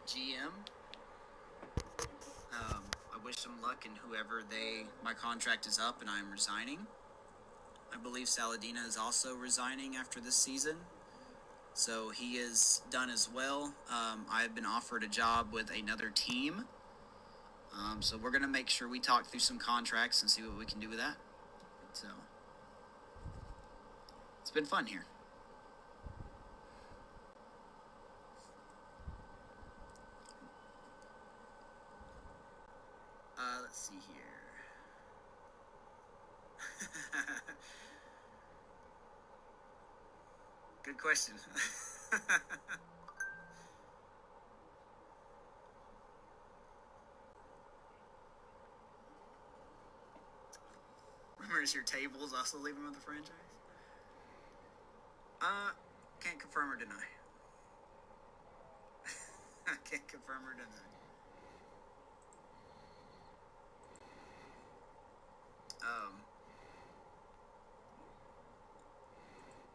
GM. I wish them luck in whoever my contract is up and I'm resigning. I believe Saladina is also resigning after this season. So he is done as well. I've been offered a job with another team. So we're going to make sure we talk through some contracts and see what we can do with that. So it's been fun here. Let's see here. Good question. Rumor is your tables also leaving with the franchise? Can't confirm or deny. I can't confirm or deny.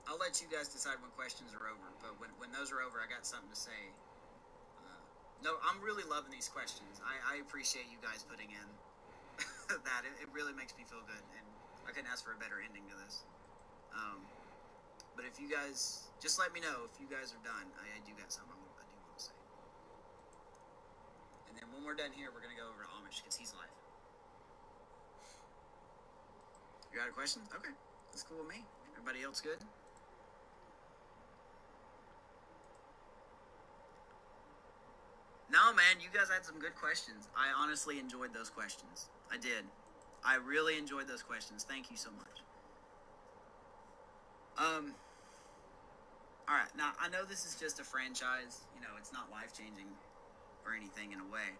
I'll let you guys decide when questions are over, but when those are over, I got something to say. No, I'm really loving these questions. I appreciate you guys putting in that. It really makes me feel good, and I couldn't ask for a better ending to this. But if you guys, just let me know if you guys are done. I do got something I do want to say. And then when we're done here, we're going to go over to Amish, because he's live. You got a question? Okay. That's cool with me. Everybody else good? No, man, you guys had some good questions. I honestly enjoyed those questions. I did. I really enjoyed those questions. Thank you so much. All right. Now, I know this is just a franchise. You know, it's not life-changing or anything in a way.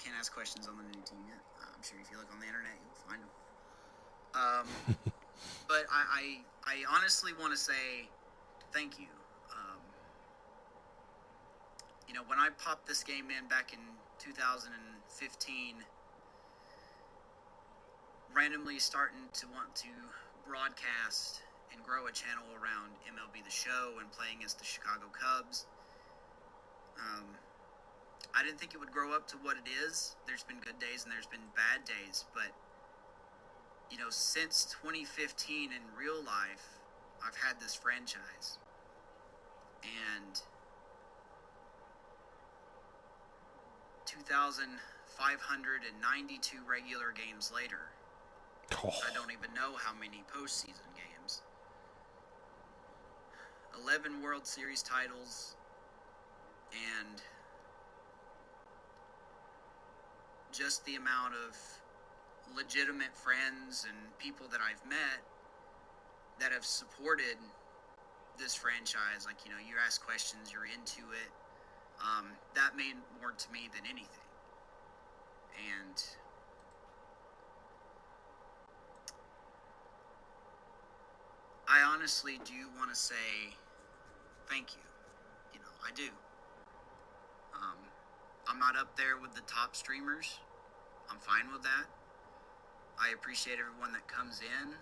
Can't ask questions on the new team yet. I'm sure if you look on the internet, you'll find them. But I honestly want to say thank you. You know, when I popped this game in back in 2015, randomly starting to want to broadcast and grow a channel around MLB The Show and playing against the Chicago Cubs. I didn't think it would grow up to what it is. There's been good days and there's been bad days, but you know, since 2015 in real life, I've had this franchise, and 2,592 regular games later, I don't even know how many postseason games, 11 World Series titles, and just the amount of legitimate friends and people that I've met that have supported this franchise. Like, you know, you ask questions, you're into it. That meant more to me than anything. And I honestly do want to say thank you. You know, I do. I'm not up there with the top streamers. I'm fine with that. I appreciate everyone that comes in,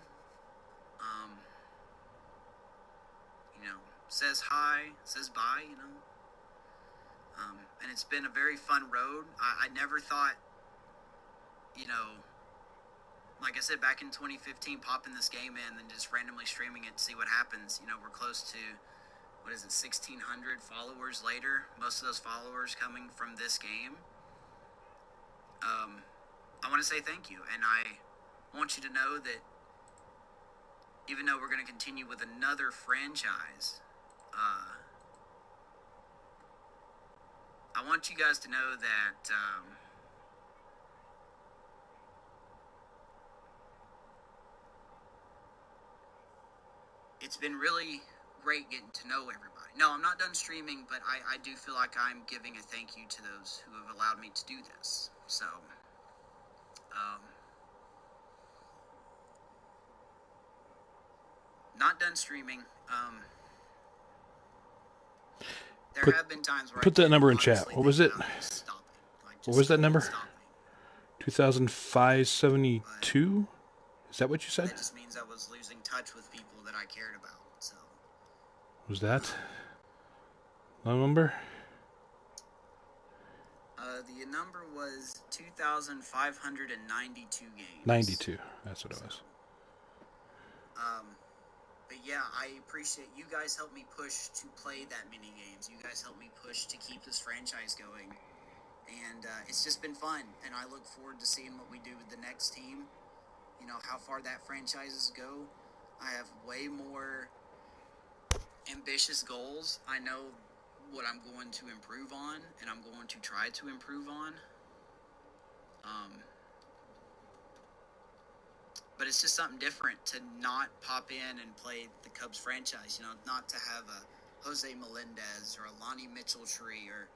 you know, says hi, says bye, you know. And it's been a very fun road. I never thought, you know, like I said, back in 2015, popping this game in and just randomly streaming it to see what happens. You know, we're close to, 1,600 followers later. Most of those followers coming from this game. I want to say thank you, and I want you to know that even though we're going to continue with another franchise, I want you guys to know that it's been really great getting to know everybody. No, I'm not done streaming, but I do feel like I'm giving a thank you to those who have allowed me to do this. So, not done streaming. There have been times where put that number in chat. What was it? What was that number? 2,572? Is that what you said? That just means I was losing touch with people that I cared about. So was that? Number? The number was 2,592 games. 92. That's what it was. But yeah, I appreciate you guys helped me push to play that many games. You guys helped me push to keep this franchise going. And it's just been fun. And I look forward to seeing what we do with the next team. You know, how far that franchises go. I have way more ambitious goals. I know what I'm going to improve on, and I'm going to try to improve on. But it's just something different to not pop in and play the Cubs franchise. You know, not to have a Jose Melendez or a Lonnie Mitchell tree or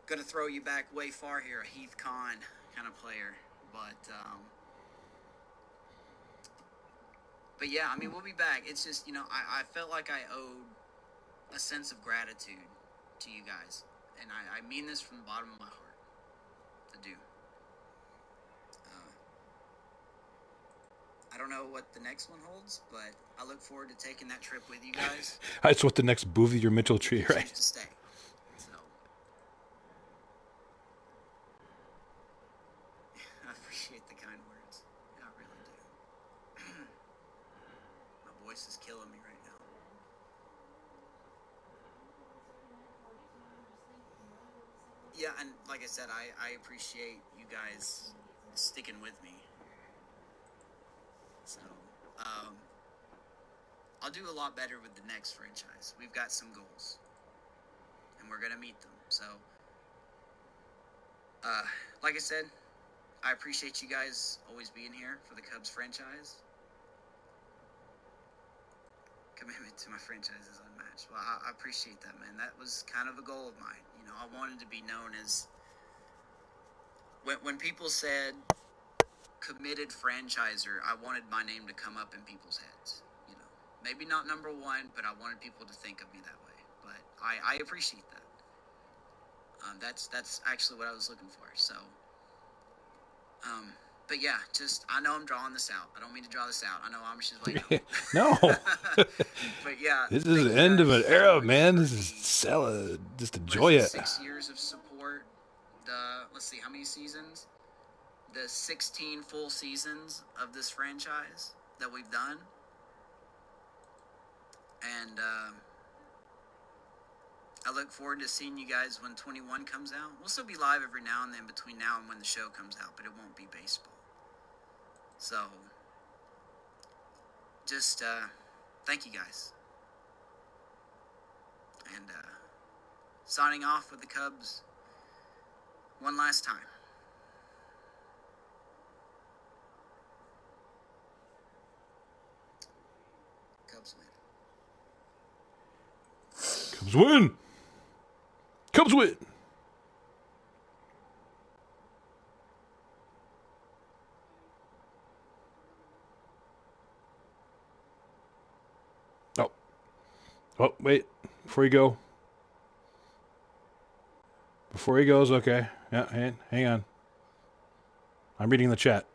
going to throw you back way far here, a Heath Kahn kind of player. But yeah, I mean, we'll be back. It's just, you know, I felt like I owed a sense of gratitude to you guys. And I mean this from the bottom of my heart to do. I don't know what the next one holds, but I look forward to taking that trip with you guys. That's what the next Boovie or Mitchell tree, right? To stay. So I appreciate the kind words. I really do. My voice is killing me right now. Yeah, and like I said, I appreciate you guys sticking with me. So, I'll do a lot better with the next franchise. We've got some goals, and we're gonna meet them. So, like I said, I appreciate you guys always being here for the Cubs franchise. Commitment to my franchise is unmatched. Well, I appreciate that, man. That was kind of a goal of mine. You know, I wanted to be known as when people said committed franchiser, I wanted my name to come up in people's heads. You know, maybe not number one, but I wanted people to think of me that way. But I appreciate that. That's actually what I was looking for. So, but yeah, just I know I'm drawing this out. I don't mean to draw this out. I know Amish is waiting. No. But yeah, this is the end of an era, man. This is just enjoy it. 6 years of support. Let's see, how many seasons? The 16 full seasons of this franchise that we've done. And I look forward to seeing you guys when 21 comes out. We'll still be live every now and then between now and when the show comes out, but it won't be baseball. So, just thank you guys. And signing off with the Cubs one last time. Cubs win. Cubs win. Cubs win. Oh. Oh, wait. Before you go. Before he goes, okay. Yeah, hang on. I'm reading the chat.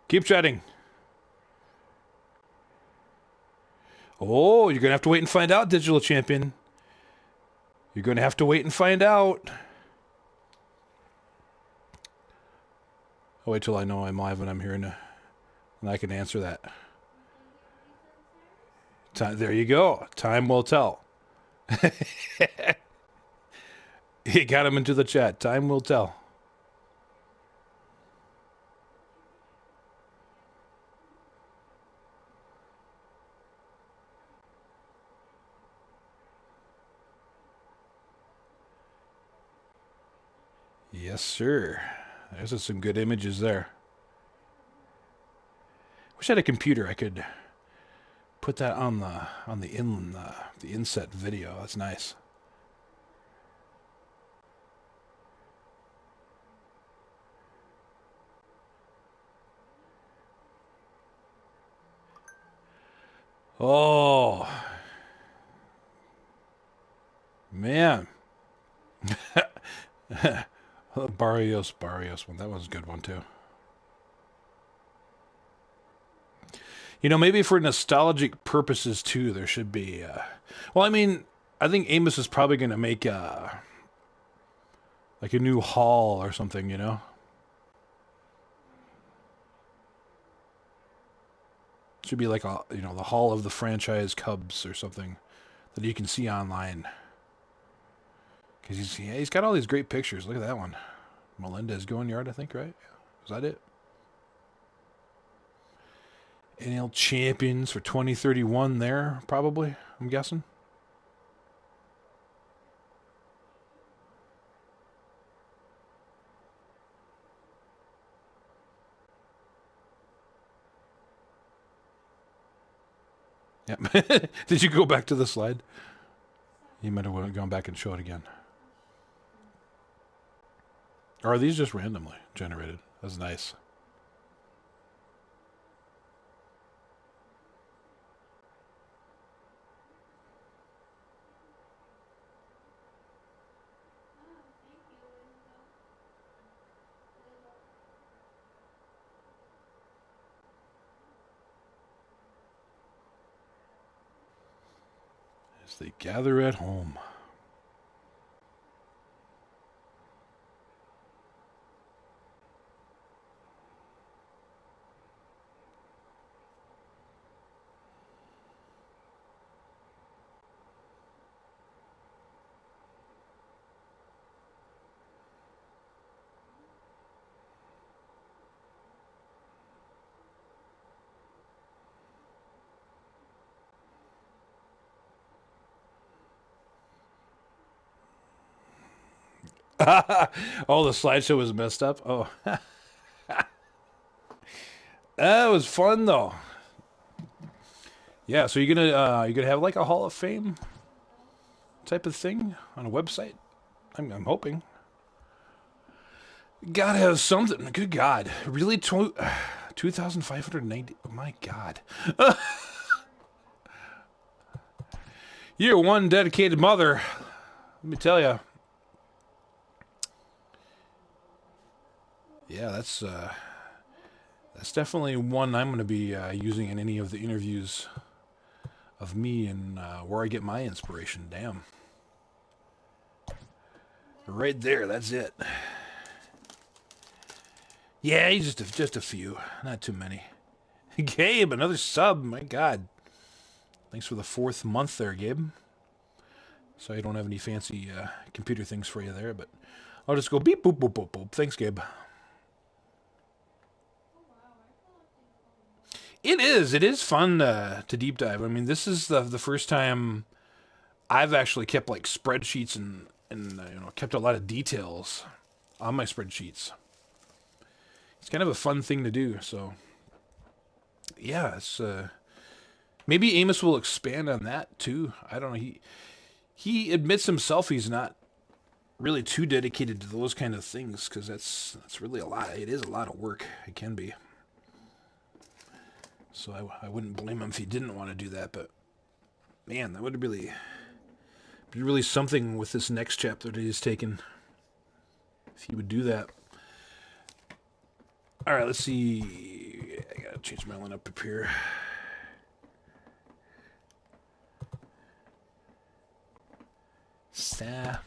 Keep chatting. Oh, you're going to have to wait and find out, Digital Champion. You're going to have to wait and find out. I'll wait till I know I'm live and I'm here and I can answer that. There you go. Time will tell. He got him into the chat. Time will tell. Yes, sir. There's some good images there. Wish I had a computer. I could put that on the inset video. That's nice. Oh, man. Barrios one. That was a good one, too. You know, maybe for nostalgic purposes too, there should be. Well, I mean, I think Amos is probably going to make like a new hall or something. You know, should be like a the hall of the franchise Cubs or something that you can see online. Because he's got all these great pictures. Look at that one, Melendez going yard. I think right. Is that it? NL champions for 2031 there, probably, I'm guessing. Yep. Did you go back to the slide? You might have gone back and show it again. Or are these just randomly generated? That's nice. As they gather at home. Oh, the slideshow was messed up. Oh, that was fun though. Yeah, so you're gonna have like a Hall of Fame type of thing on a website. I'm hoping. Gotta have something. Good God, really? 2,590. Oh my God. You're one dedicated mother. Let me tell you. Yeah, that's definitely one I'm going to be using in any of the interviews of me and where I get my inspiration. Damn. Right there, that's it. Yeah, just a few, not too many. Gabe, another sub. My God. Thanks for the 4th month there, Gabe. So I don't have any fancy computer things for you there, but I'll just go beep, boop, boop, boop, boop. Thanks, Gabe. It is. It is fun to deep dive. I mean, this is the first time I've actually kept like spreadsheets and kept a lot of details on my spreadsheets. It's kind of a fun thing to do. So yeah, it's maybe Amos will expand on that too. I don't know. He admits himself he's not really too dedicated to those kind of things because that's really a lot. It is a lot of work. It can be. So I wouldn't blame him if he didn't want to do that. But man, that would really be really something with this next chapter that he's taken. If he would do that. All right, let's see. I gotta change my line up here.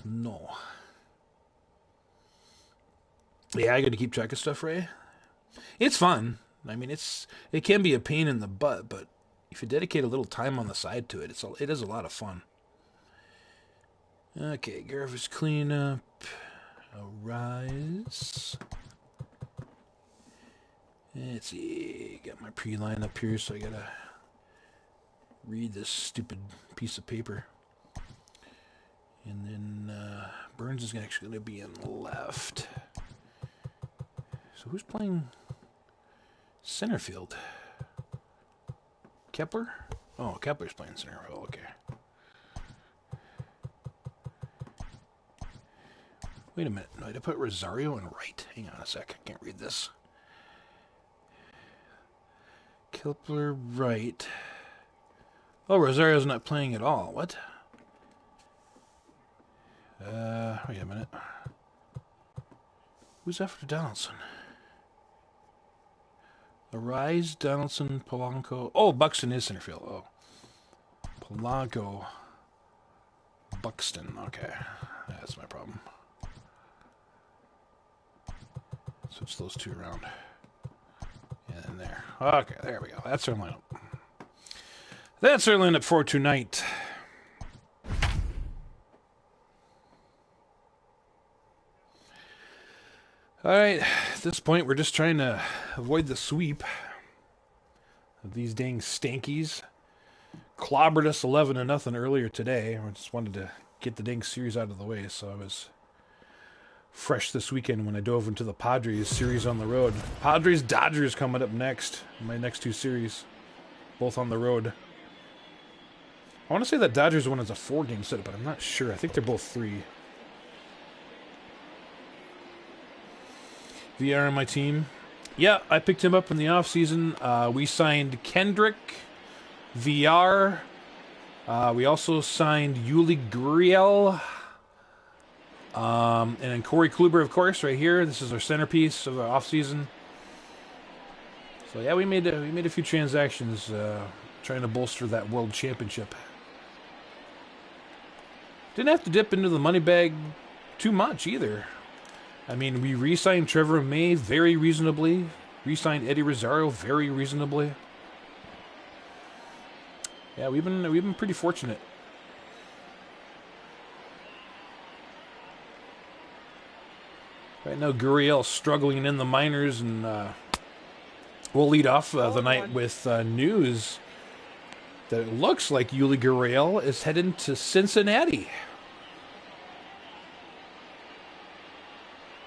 No. Yeah, I got to keep track of stuff, Ray. It's fun. I mean, it can be a pain in the butt, but if you dedicate a little time on the side to it, it is a lot of fun. Okay, Garvis cleanup. Arise. Let's see. Got my pre-line up here, so I gotta read this stupid piece of paper. And then Burns is actually going to be in left. So who's playing center field? Kepler? Oh, Kepler's playing center field. Okay. Wait a minute. No, did I put Rosario in right? Hang on a sec. I can't read this. Kepler right. Oh, Rosario's not playing at all. What? Wait a minute. Who's after Donaldson? Arise, Donaldson, Polanco. Oh, Buxton is center field. Oh. Polanco. Buxton. Okay. That's my problem. Switch those two around. And then there. Okay, there we go. That's our lineup. That's our lineup for tonight. Alright, at this point we're just trying to avoid the sweep of these dang Stankees. Clobbered us 11-0 earlier today. I just wanted to get the dang series out of the way, so I was fresh this weekend when I dove into the Padres series on the road. Padres-Dodgers coming up next. My next two series, both on the road. I want to say that Dodgers one is a 4-game setup, but I'm not sure. I think they're both 3. VR on my team. Yeah, I picked him up in the offseason. We signed Kendrick, VR. We also signed Yuli Gurriel. And then Corey Kluber, of course, right here. This is our centerpiece of our offseason. So yeah, we made a few transactions trying to bolster that world championship. Didn't have to dip into the money bag too much either. I mean, we re-signed Trevor May very reasonably. Re-signed Eddie Rosario very reasonably. Yeah, we've been pretty fortunate. Right now, Gurriel struggling in the minors, and we'll lead off the night with news that it looks like Yuli Gurriel is heading to Cincinnati.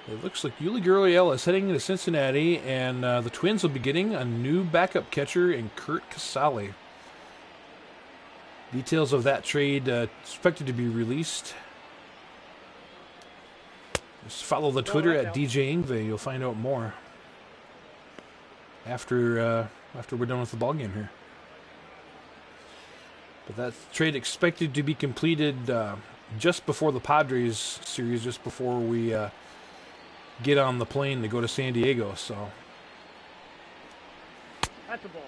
It looks like Yuli Gurriel is heading to Cincinnati, and the Twins will be getting a new backup catcher in Kurt Casale. Details of that trade expected to be released. Just follow the Twitter at DJ Ingve. You'll find out more after we're done with the ballgame here. But that trade expected to be completed just before the Padres series, just before we get on the plane to go to San Diego. So That's a ball.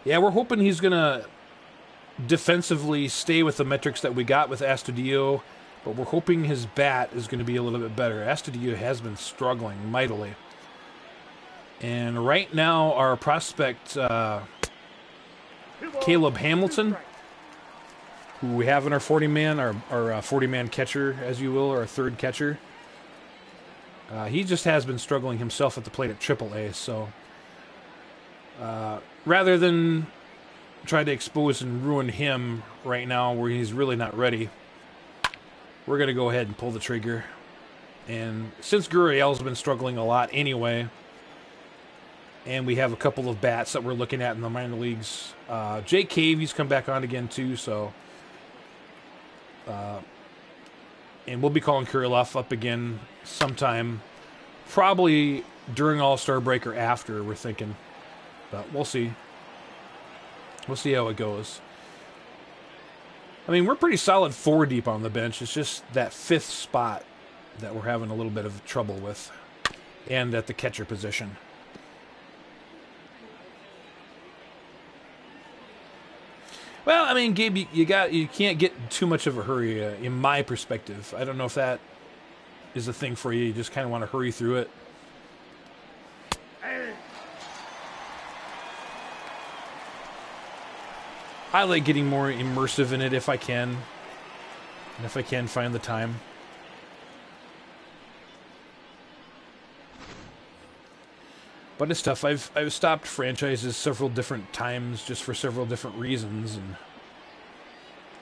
Yeah, we're hoping he's going to defensively stay with the metrics that we got with Astudillo, but we're hoping his bat is going to be a little bit better. Astudillo has been struggling mightily. And right now, our prospect, Caleb Hamilton, who we have in our 40-man, our 40-man catcher, as you will, or our third catcher, he just has been struggling himself at the plate at AAA, so rather than try to expose and ruin him right now where he's really not ready, we're going to go ahead and pull the trigger. And since Gurriel's been struggling a lot anyway, and we have a couple of bats that we're looking at in the minor leagues, Jake Cavey's come back on again too, so and we'll be calling Kirilloff up again sometime, probably during All-Star break or after, we're thinking. But we'll see. We'll see how it goes. I mean, we're pretty solid 4 deep on the bench. It's just that 5th spot that we're having a little bit of trouble with, and at the catcher position. Well, I mean, Gabe, you can't get too much of a hurry, in my perspective. I don't know if that is a thing for you. You just kind of want to hurry through it. I like getting more immersive in it if I can, and if I can find the time. But it's tough. I've stopped franchises several different times just for several different reasons, and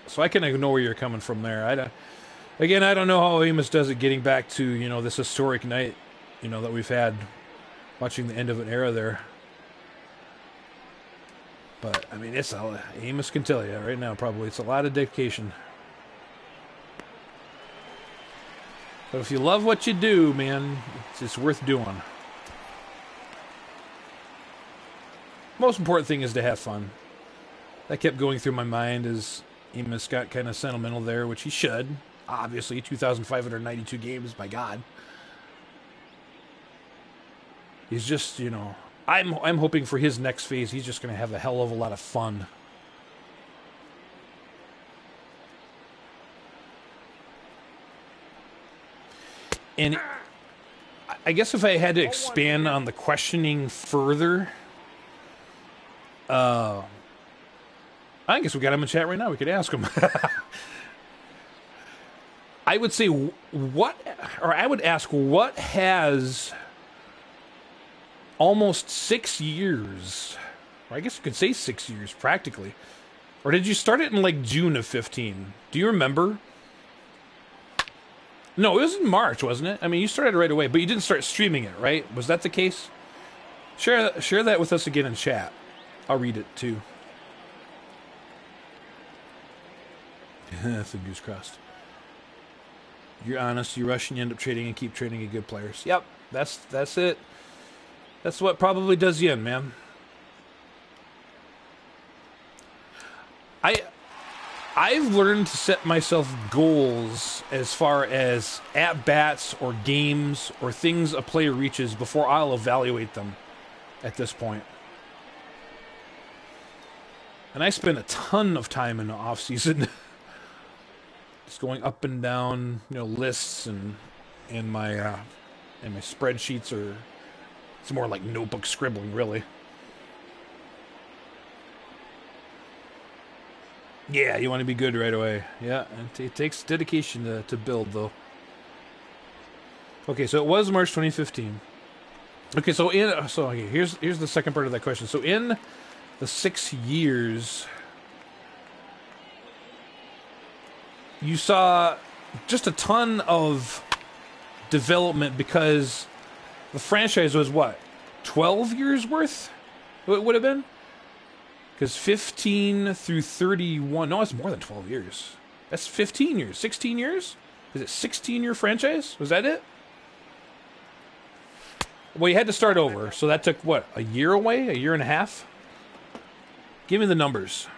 so I can know where you're coming from there. I don't know how Amos does it, getting back to this historic night, that we've had, watching the end of an era there. But I mean, Amos can tell you right now. Probably it's a lot of dedication. But if you love what you do, man, it's worth doing. Most important thing is to have fun. That kept going through my mind as Amos got kind of sentimental there, which he should. Obviously, 2,592 games, my God. He's just, you know, I'm hoping for his next phase. He's just going to have a hell of a lot of fun. And I guess if I had to expand on the questioning further, I guess we got him in chat right now. We could ask him. I would say I would ask, what has almost 6 years, or I guess you could say 6 years practically, or did you start it in like June of 15? Do you remember? No, it was in March, wasn't it? I mean, you started right away, but you didn't start streaming it, right? Was that the case? Share that with us again in chat. I'll read it too. Fingers crossed. You're honest, you rush and you end up trading and keep trading at good players. Yep, that's it. That's what probably does you in, man. I've learned to set myself goals as far as at-bats or games or things a player reaches before I'll evaluate them at this point. And I spend a ton of time in the off-season just going up and down, you know, lists and my spreadsheets, or it's more like notebook scribbling, really. Yeah, you want to be good right away. Yeah, it takes dedication to build, though. Okay, so it was March 2015. Okay, so here's the second part of that question. So in the 6 years, you saw just a ton of development, because the franchise was what, 12 years worth? It would have been? Because 15 through 31... No, it's more than 12 years. That's 15 years. 16 years? Is it 16-year franchise? Was that it? Well, you had to start over. So that took, what, a year away? A year and a half? Give me the numbers.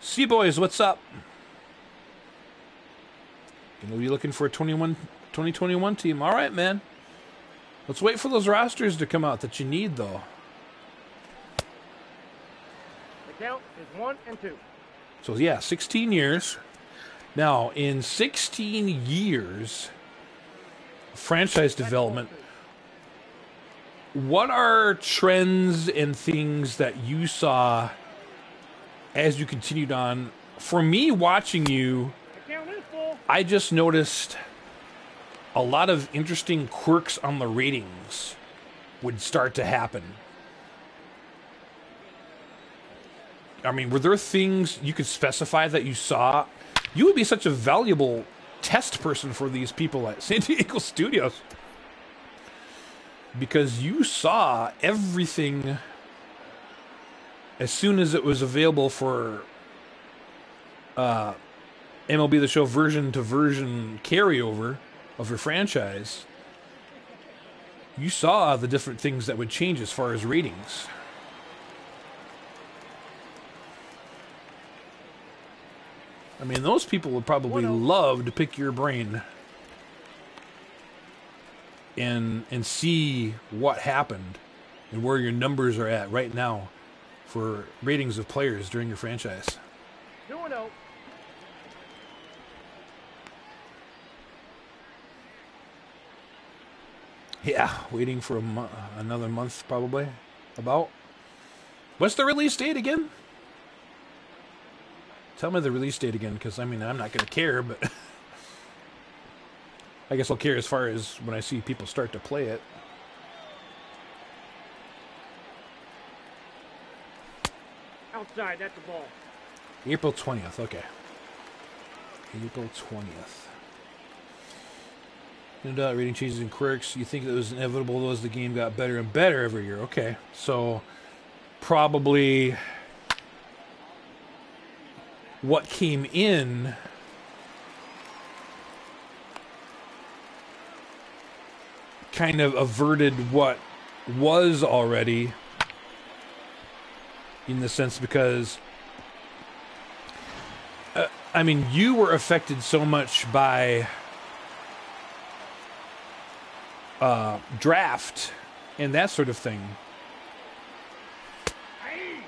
C-Boys, what's up? Gonna be looking for a 2021 team. All right, man. Let's wait for those rosters to come out that you need, though. Count is 1 and 2. So yeah, 16 years. Now, in 16 years, franchise development, what are trends and things that you saw as you continued on? For me, watching you, I just noticed a lot of interesting quirks on the ratings would start to happen. I mean, were there things you could specify that you saw? You would be such a valuable test person for these people at San Diego Studios, because you saw everything as soon as it was available for MLB The Show version-to-version carryover of your franchise. You saw the different things that would change as far as ratings. I mean, those people would probably love to pick your brain and see what happened and where your numbers are at right now for ratings of players during your franchise. 2-0. Yeah, waiting for another month probably. About. What's the release date again? Tell me the release date again, because, I mean, I'm not going to care, but I guess I'll care as far as when I see people start to play it. Outside, that's the ball. April 20th, okay. April 20th. No doubt, rating changes and quirks. You think it was inevitable though as the game got better and better every year. Okay, so probably what came in kind of averted what was already, in the sense, because I mean, you were affected so much by draft and that sort of thing, Hey!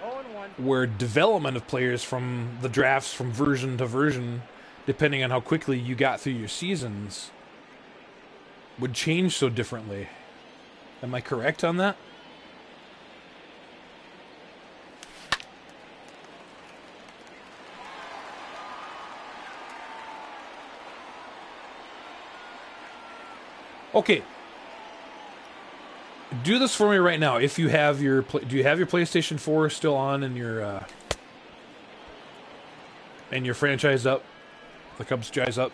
0-1. where development of players from the drafts from version to version, depending on how quickly you got through your seasons, would change so differently. Am I correct on that? Okay. Do this for me right now. If you have your, do you have your PlayStation 4 still on and your franchise up, the Cubs franchise up?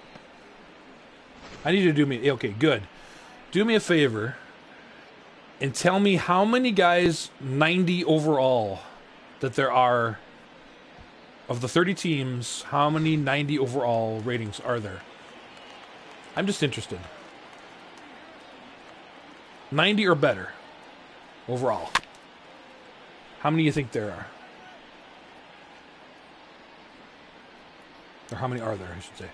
I need you to do me. Okay, good. Do me a favor and tell me how many guys 90 overall that there are of the 30 teams. How many 90 overall ratings are there? I'm just interested. 90 or better overall. How many do you think there are? Or how many are there, I should say.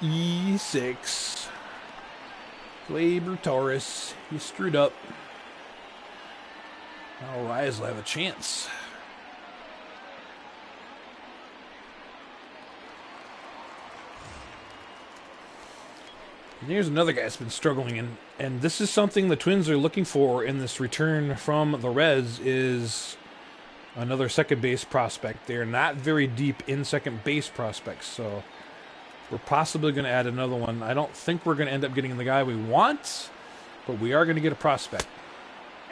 E6. Glaber Taurus. You screwed up. Now Rise will have a chance. And here's another guy that's been struggling, and this is something the Twins are looking for in this return from the Reds, is another second base prospect. They're not very deep in second base prospects, so we're possibly going to add another one. I don't think we're going to end up getting the guy we want, but we are going to get a prospect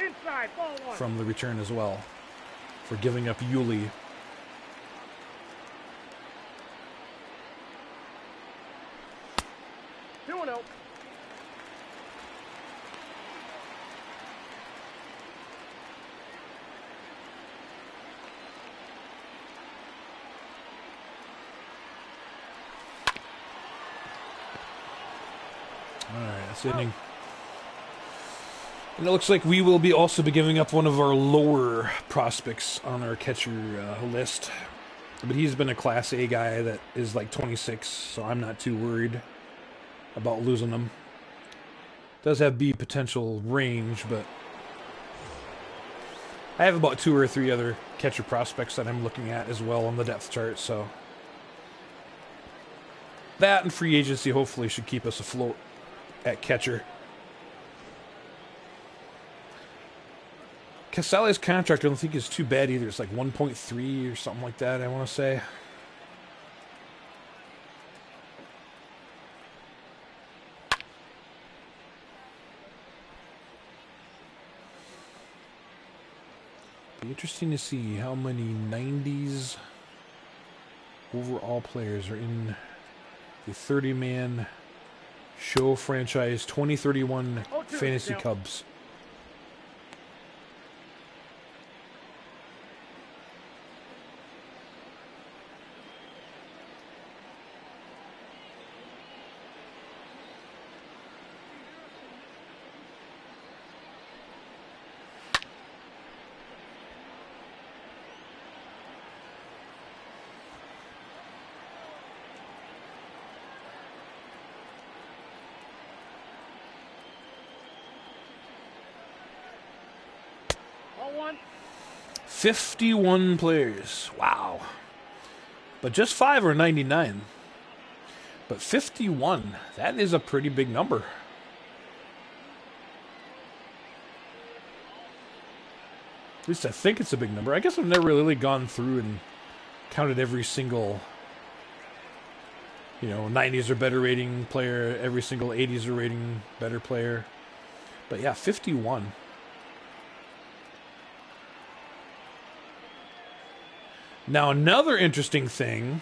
Inside, ball 1. from the return as well for giving up Yuli. Doing it. Alright, that's inning. And it looks like we will also be giving up one of our lower prospects on our catcher list. But he's been a Class A guy that is like 26, so I'm not too worried about losing him. Does have B potential range, but I have about 2 or 3 other catcher prospects that I'm looking at as well on the depth chart, so that and free agency hopefully should keep us afloat at catcher. Casale's contract I don't think is too bad either. It's like 1.3 or something like that, I want to say. Be interesting to see how many 90s overall players are in the 30-man show franchise 2031 Fantasy Cubs. Ball 1. 51 players. Wow. But just 5 are 99. But 51, that is a pretty big number. At least I think it's a big number. I guess I've never really gone through and counted every single, 90s or better rating player, every single 80s or rating better player. But yeah, 51. Now, another interesting thing,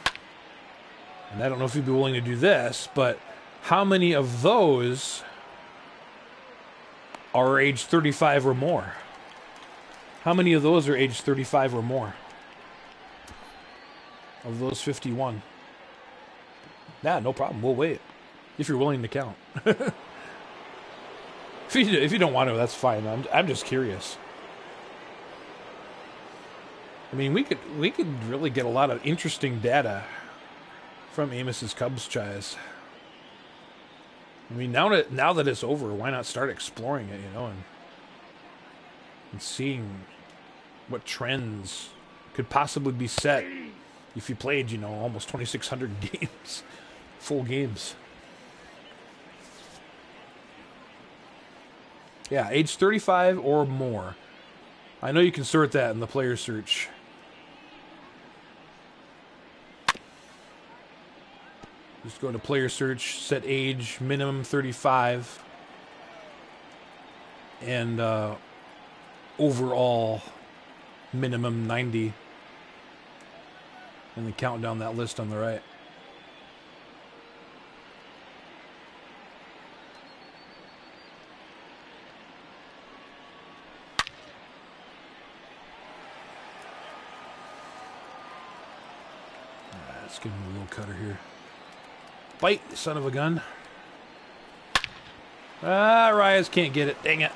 and I don't know if you'd be willing to do this, but how many of those are age 35 or more? How many of those are age 35 or more? Of those 51. Yeah, no problem. We'll wait. If you're willing to count. If you don't want to, that's fine. I'm just curious. I mean, we could really get a lot of interesting data from Amos's Cubs Chais. I mean, now that it's over, why not start exploring it, and seeing what trends could possibly be set if you played, almost 2,600 games, full games. Yeah, age 35 or more. I know you can sort that in the player search. Just go to player search, set age, minimum 35, and overall minimum 90. And then count down that list on the right. Let's give him a little cutter here. Bite, son of a gun. Reyes can't get it. Dang it.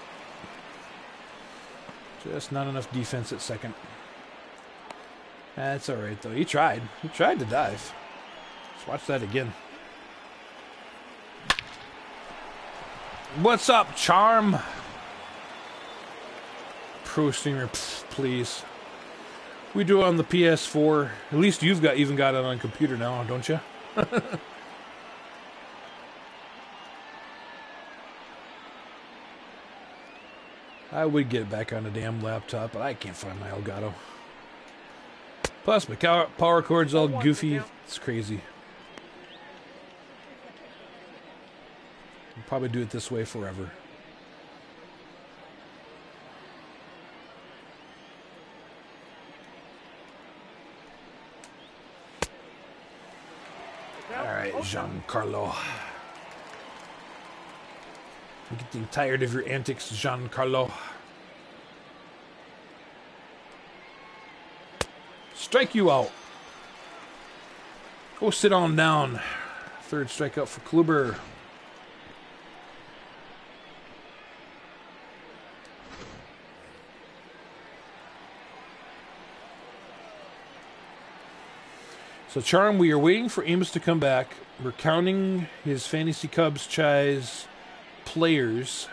Just not enough defense at second. That's all right, though. He tried. He tried to dive. Let's watch that again. What's up, Charm? Pro streamer, please. We do it on the PS4. At least you've even got it on computer now, don't you? I would get it back on the damn laptop, but I can't find my Elgato. Plus, my power cord's all goofy. It's crazy. I'll probably do it this way forever. Alright, Giancarlo. I'm getting tired of your antics, Giancarlo. Strike you out. Go sit on down. Third strikeout for Kluber. So, Charm, we are waiting for Amos to come back. We're counting his Fantasy Cubs Chais players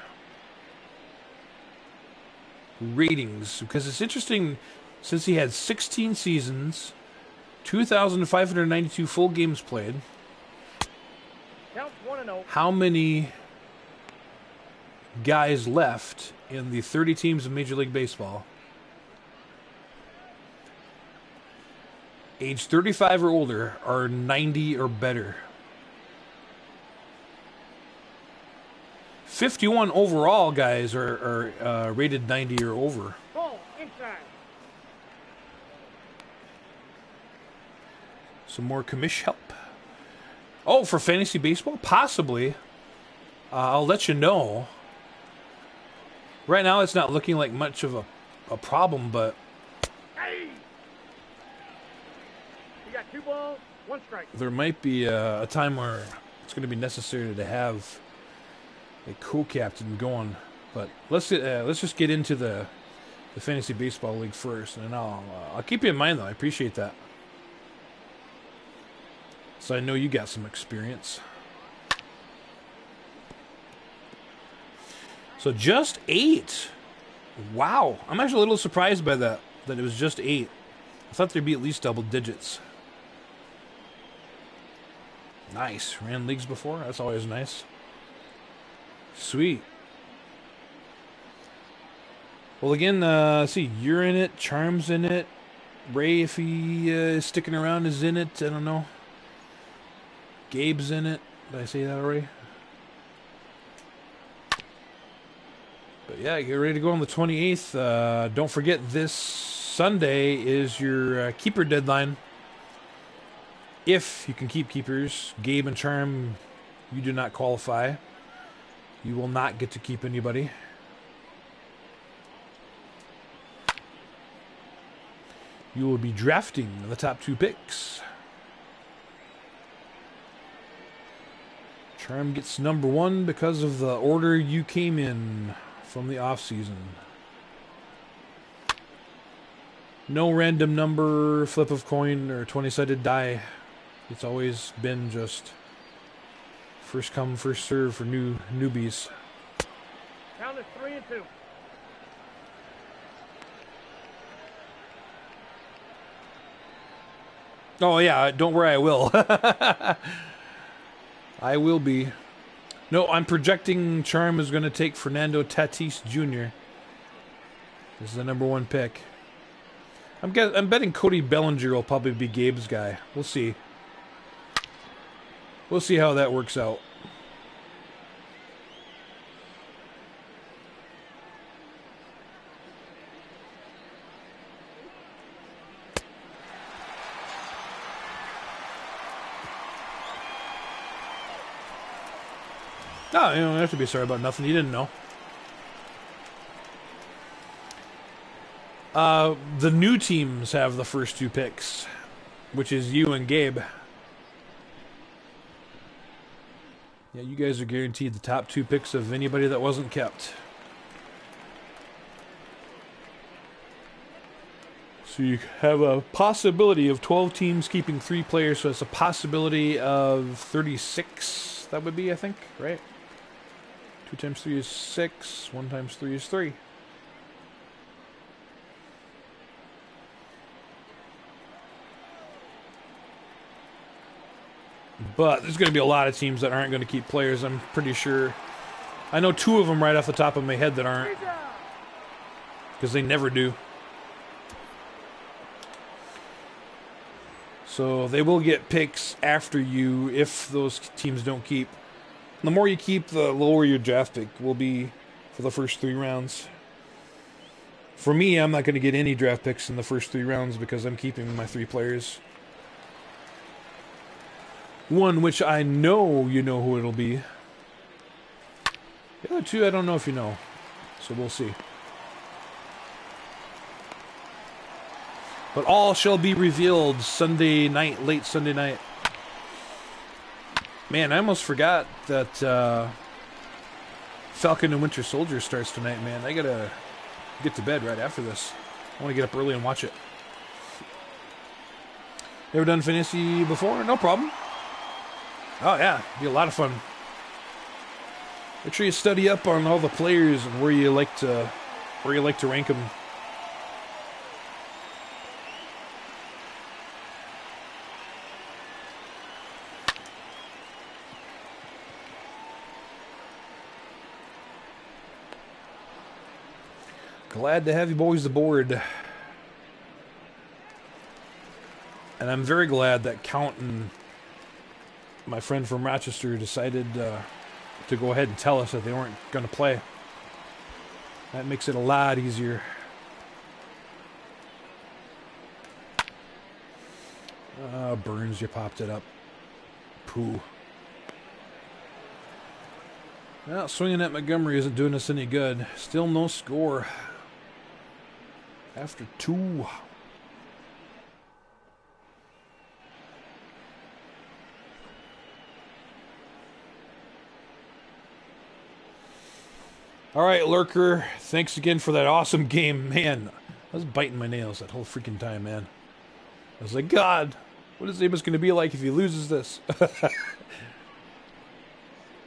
ratings, because it's interesting, since he had 16 seasons, 2,592 full games played. Counts 1-0. How many guys left in the 30 teams of Major League Baseball, age 35 or older, are 90 or better? 51 overall guys are rated 90 or over. Ball inside. Some more commish help. Oh, for fantasy baseball? Possibly. I'll let you know. Right now, it's not looking like much of a problem, but Hey! You got 2 balls, 1 strike. there might be a time where it's going to be necessary to have a co-captain going. But let's just get into the fantasy baseball league first, and I'll keep you in mind, though. I appreciate that. So I know you got some experience. So just 8. Wow. I'm actually a little surprised by that it was just 8. I thought there'd be at least double digits. Nice. Ran leagues before? That's always nice. Sweet. Well, again, see, you're in it. Charm's in it. Ray, if he is sticking around, is in it. I don't know. Gabe's in it. Did I say that already? But yeah, get ready to go on the 28th. Don't forget, this Sunday is your keeper deadline. If you can keep keepers. Gabe and Charm, you do not qualify. You will not get to keep anybody. You will be drafting the top 2 picks. Charm gets number 1 because of the order you came in from the off-season. No random number, flip of coin, or 20-sided die. It's always been just first come, first serve for newbies. Count is 3 and 2. Oh yeah, don't worry, I will. I will be. No, I'm projecting Charm is going to take Fernando Tatis Jr. This is the number 1 pick. I'm betting Cody Bellinger will probably be Gabe's guy. We'll see. We'll see how that works out. No, you don't have to be sorry about nothing. You didn't know. The new teams have the first 2 picks, which is you and Gabe. Yeah, you guys are guaranteed the top 2 picks of anybody that wasn't kept. So you have a possibility of 12 teams keeping 3 players, so it's a possibility of 36, that would be, I think, right? 2 times 3 is 6, 1 times 3 is 3. But there's going to be a lot of teams that aren't going to keep players, I'm pretty sure. I know 2 of them right off the top of my head that aren't. Because they never do. So they will get picks after you if those teams don't keep. The more you keep, the lower your draft pick will be for the first 3 rounds. For me, I'm not going to get any draft picks in the first 3 rounds because I'm keeping my 3 players. One which I know you know who it'll be. The other 2, I don't know if you know. So we'll see. But all shall be revealed Sunday night, late Sunday night. Man, I almost forgot that Falcon and Winter Soldier starts tonight, man. I gotta get to bed right after this. I want to get up early and watch it. Ever done fantasy before? No problem. Oh yeah, be a lot of fun. Make sure you study up on all the players and where you like to rank them. Glad to have you boys aboard. And I'm very glad that Count and my friend from Rochester decided to go ahead and tell us that they weren't going to play. That makes it a lot easier. Burns, you popped it up. Pooh. Well, swinging at Montgomery isn't doing us any good. Still no score. After 2. All right, Lurker. Thanks again for that awesome game. Man, I was biting my nails that whole freaking time, man. I was like, God, what is Amos going to be like if he loses this?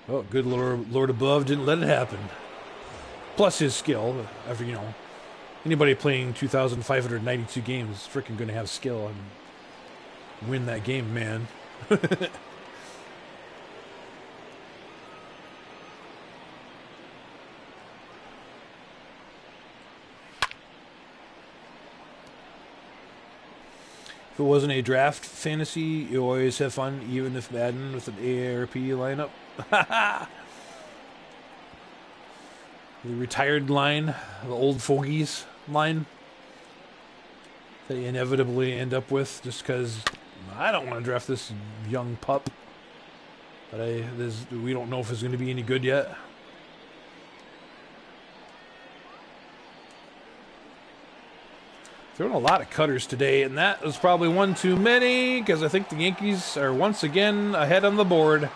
Oh, good Lord above didn't let it happen. Plus his skill. After, you know, anybody playing 2,592 games is freaking going to have skill and win that game, man. If it wasn't a draft fantasy, you always have fun, even if Madden with an AARP lineup. The retired line, the old fogies line that you inevitably end up with just because I don't want to draft this young pup. But we don't know if it's going to be any good yet. Throwing a lot of cutters today, and that was probably one too many because I think the Yankees are once again ahead on the board.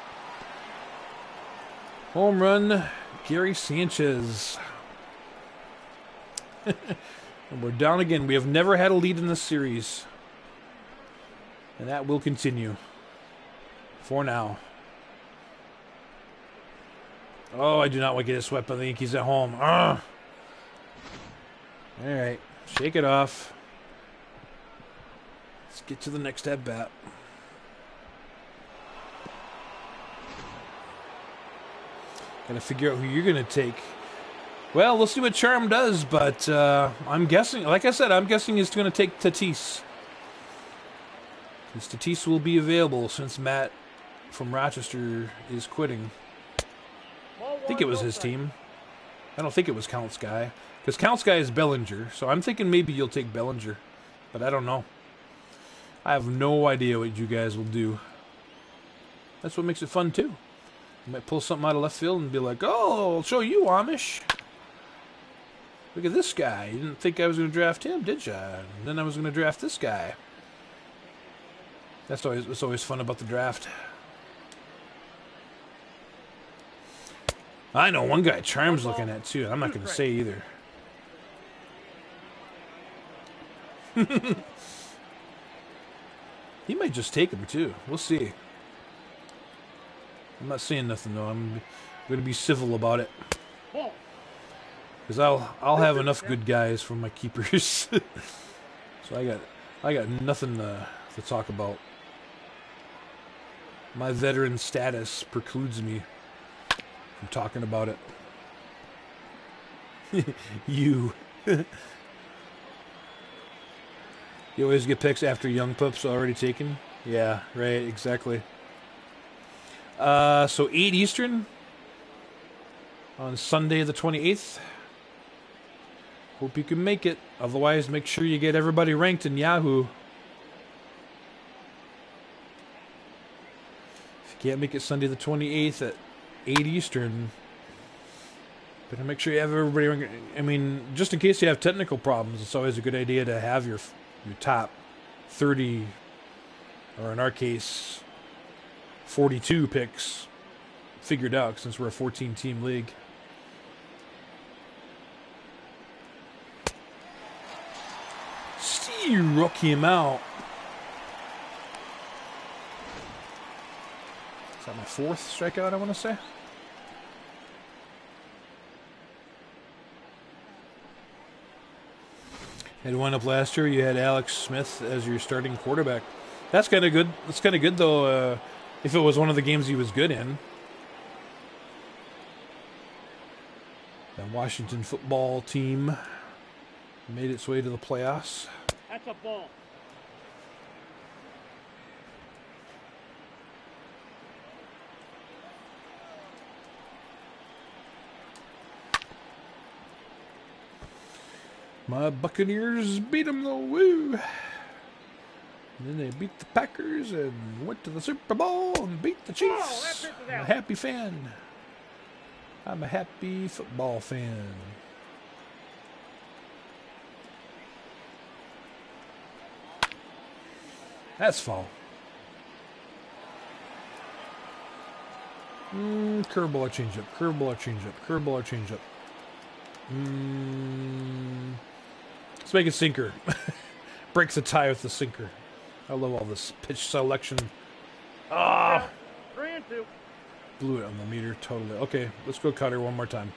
Home run, Gary Sanchez. And we're down again. We have never had a lead in this series. And that will continue. For now. Oh, I do not want to get a swept by the Yankees at home. All right. Shake it off. Let's get to the next at-bat. Got to figure out who you're going to take. Well, we'll see what Charm does, but I'm guessing, like I said, I'm guessing he's going to take Tatis. Because Tatis will be available since Matt from Rochester is quitting. I think it was his team. I don't think it was Count's guy. Because Count's guy is Bellinger, so I'm thinking maybe you'll take Bellinger. But I don't know. I have no idea what you guys will do. That's what makes it fun, too. You might pull something out of left field and be like, oh, I'll show you, Amish. Look at this guy. You didn't think I was going to draft him, did you? And then I was going to draft this guy. That's always fun about the draft. I know one guy Charm's looking at, too. I'm not going to say either. He might just take him, too. We'll see. I'm not saying nothing, though. I'm going to be civil about it. Because I'll have enough good guys from my keepers. So I got nothing to talk about. My veteran status precludes me from talking about it. You. You always get picks after young pups already taken? Yeah, right, exactly. So 8 Eastern on Sunday the 28th. Hope you can make it. Otherwise, make sure you get everybody ranked in Yahoo. If you can't make it Sunday the 28th at 8 Eastern, better make sure you have everybody ranked. I mean, just in case you have technical problems, it's always a good idea to have your top 30, or in our case, 42 picks figured out since we're a 14-team league. Rock him out. Is that my 4th strikeout, I want to say? Had one up last year. You had Alex Smith as your starting quarterback. That's kind of good. That's kind of good, though, if it was one of the games he was good in. The Washington football team made its way to the playoffs. That's a ball. My Buccaneers beat them, though. Woo! And then they beat the Packers and went to the Super Bowl and beat the Chiefs. I'm a happy fan. I'm a happy football fan. That's fall. Curveball or changeup. Curveball or changeup. Curveball or changeup. Let's make it sinker. Breaks the tie with the sinker. I love all this pitch selection. Ah! 3-2. Blew it on the meter totally. Okay, let's go Cutter one more time.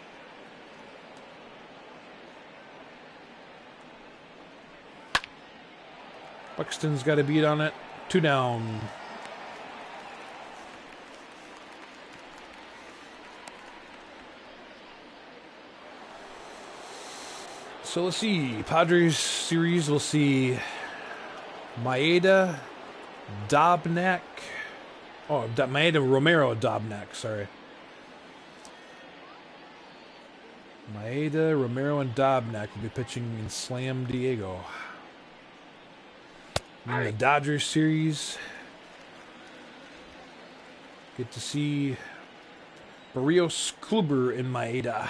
Buxton's got a beat on it. 2 down. So let's see. Padres series, we'll see Maeda, Dobnak. Oh, Maeda, Romero, Dobnak, sorry. Maeda, Romero, and Dobnak will be pitching in Slam Diego. In the Dodgers series, get to see Barrios, Kluber, and Maeda.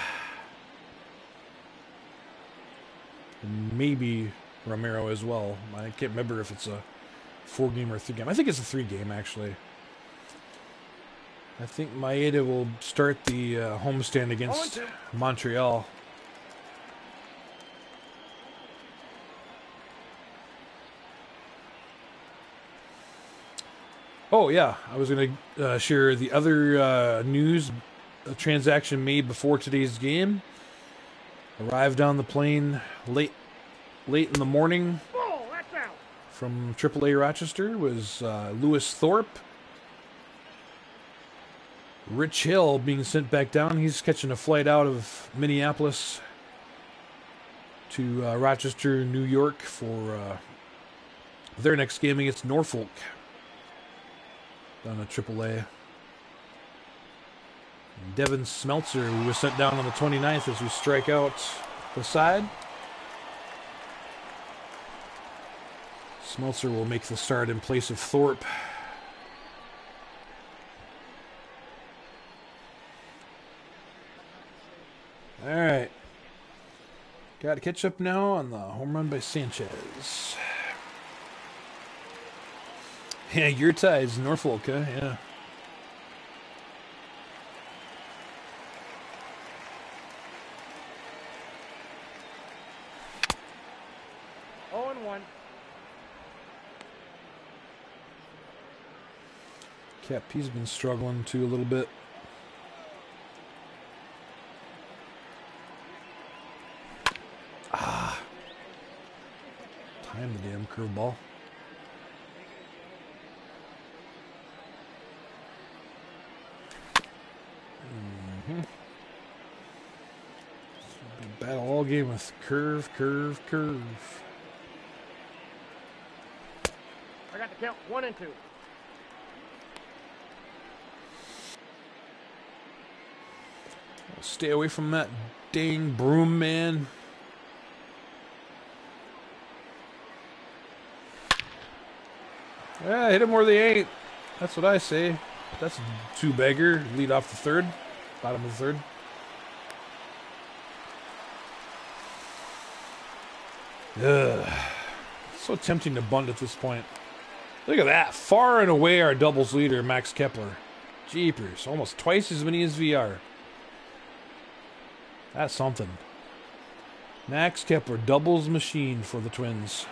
And maybe Romero as well. I can't remember if it's a 4-game or a 3-game. I think it's a 3-game, actually. I think Maeda will start the homestand against Montreal. Oh, yeah. I was going to share the other news. A transaction made before today's game. Arrived on the plane late in the morning Ball, that's out. from AAA Rochester was Lewis Thorpe. Rich Hill being sent back down. He's catching a flight out of Minneapolis to Rochester, New York for their next game against Norfolk down at AAA. Devin Smeltzer, who was sent down on the 29th as we strike out the side. Smeltzer will make the start in place of Thorpe. All right. Got to catch up now on the home run by Sanchez. Yeah, your ties, Norfolk, huh? Yeah. Oh and 1. Cap, he's been struggling too a little bit. Time the damn curveball. Battle all game with curve. I got the count 1 and 2. Stay away from that dang broom, man. Yeah, hit him where they ain't. That's what I say. That's a two-bagger. Lead off the third. Bottom of the third. Ugh. So tempting to bunt at this point. Look at that. Far and away our doubles leader, Max Kepler. Jeepers. Almost twice as many as VR. That's something. Max Kepler, doubles machine for the Twins.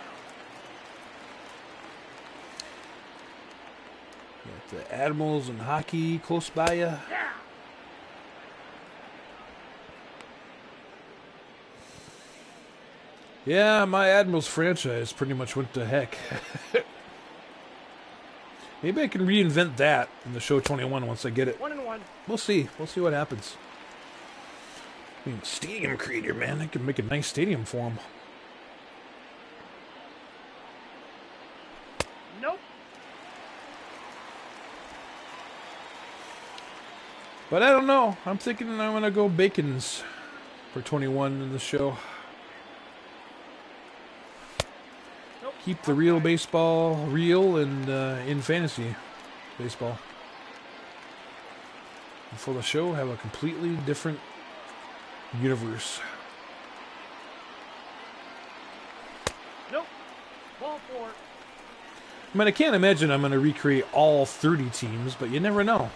Got the Admirals and hockey close by you. Yeah. Yeah, my Admirals franchise pretty much went to heck. Maybe I can reinvent that in the show 21 once I get it. 1 and 1. We'll see. We'll see what happens. I mean, stadium creator, man. I could make a nice stadium for him. Nope. But I don't know. I'm thinking I'm going to go Bacons for 21 in the show. Nope. Keep the real baseball real and in fantasy baseball. And for the show, have a completely different universe. Nope. Ball 4. I mean, I can't imagine I'm going to recreate all 30 teams, but you never know.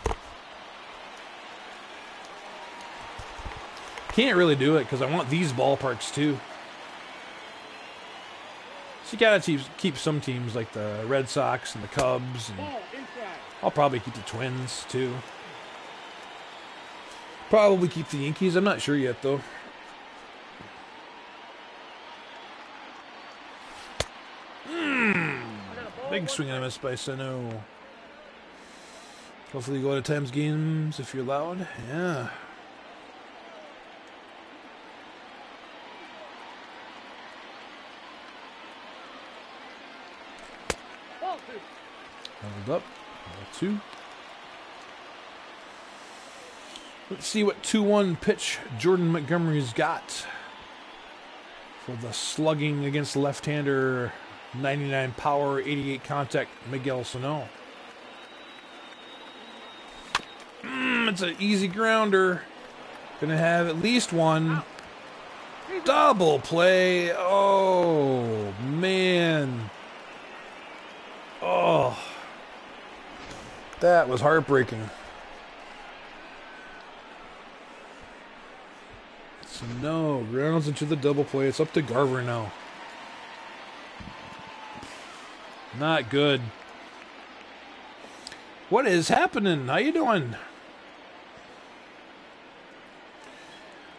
Can't really do it because I want these ballparks too. So you gotta keep some teams like the Red Sox and the Cubs. And Ball inside. I'll probably keep the Twins too. Probably keep the Yankees. I'm not sure yet though. Big swing and a miss by Sano. Hopefully you go to times games if you're allowed. Yeah. Ball 2. Held up. Ball 2. Let's see what 2-1 pitch Jordan Montgomery's got for the slugging against left-hander, 99 power, 88 contact, Miguel Sano. It's an easy grounder. Gonna have at least one. Double play. Oh, man. Oh. That was heartbreaking. So no, grounds into the double play. It's up to Garver now. Not good. What is happening? How you doing?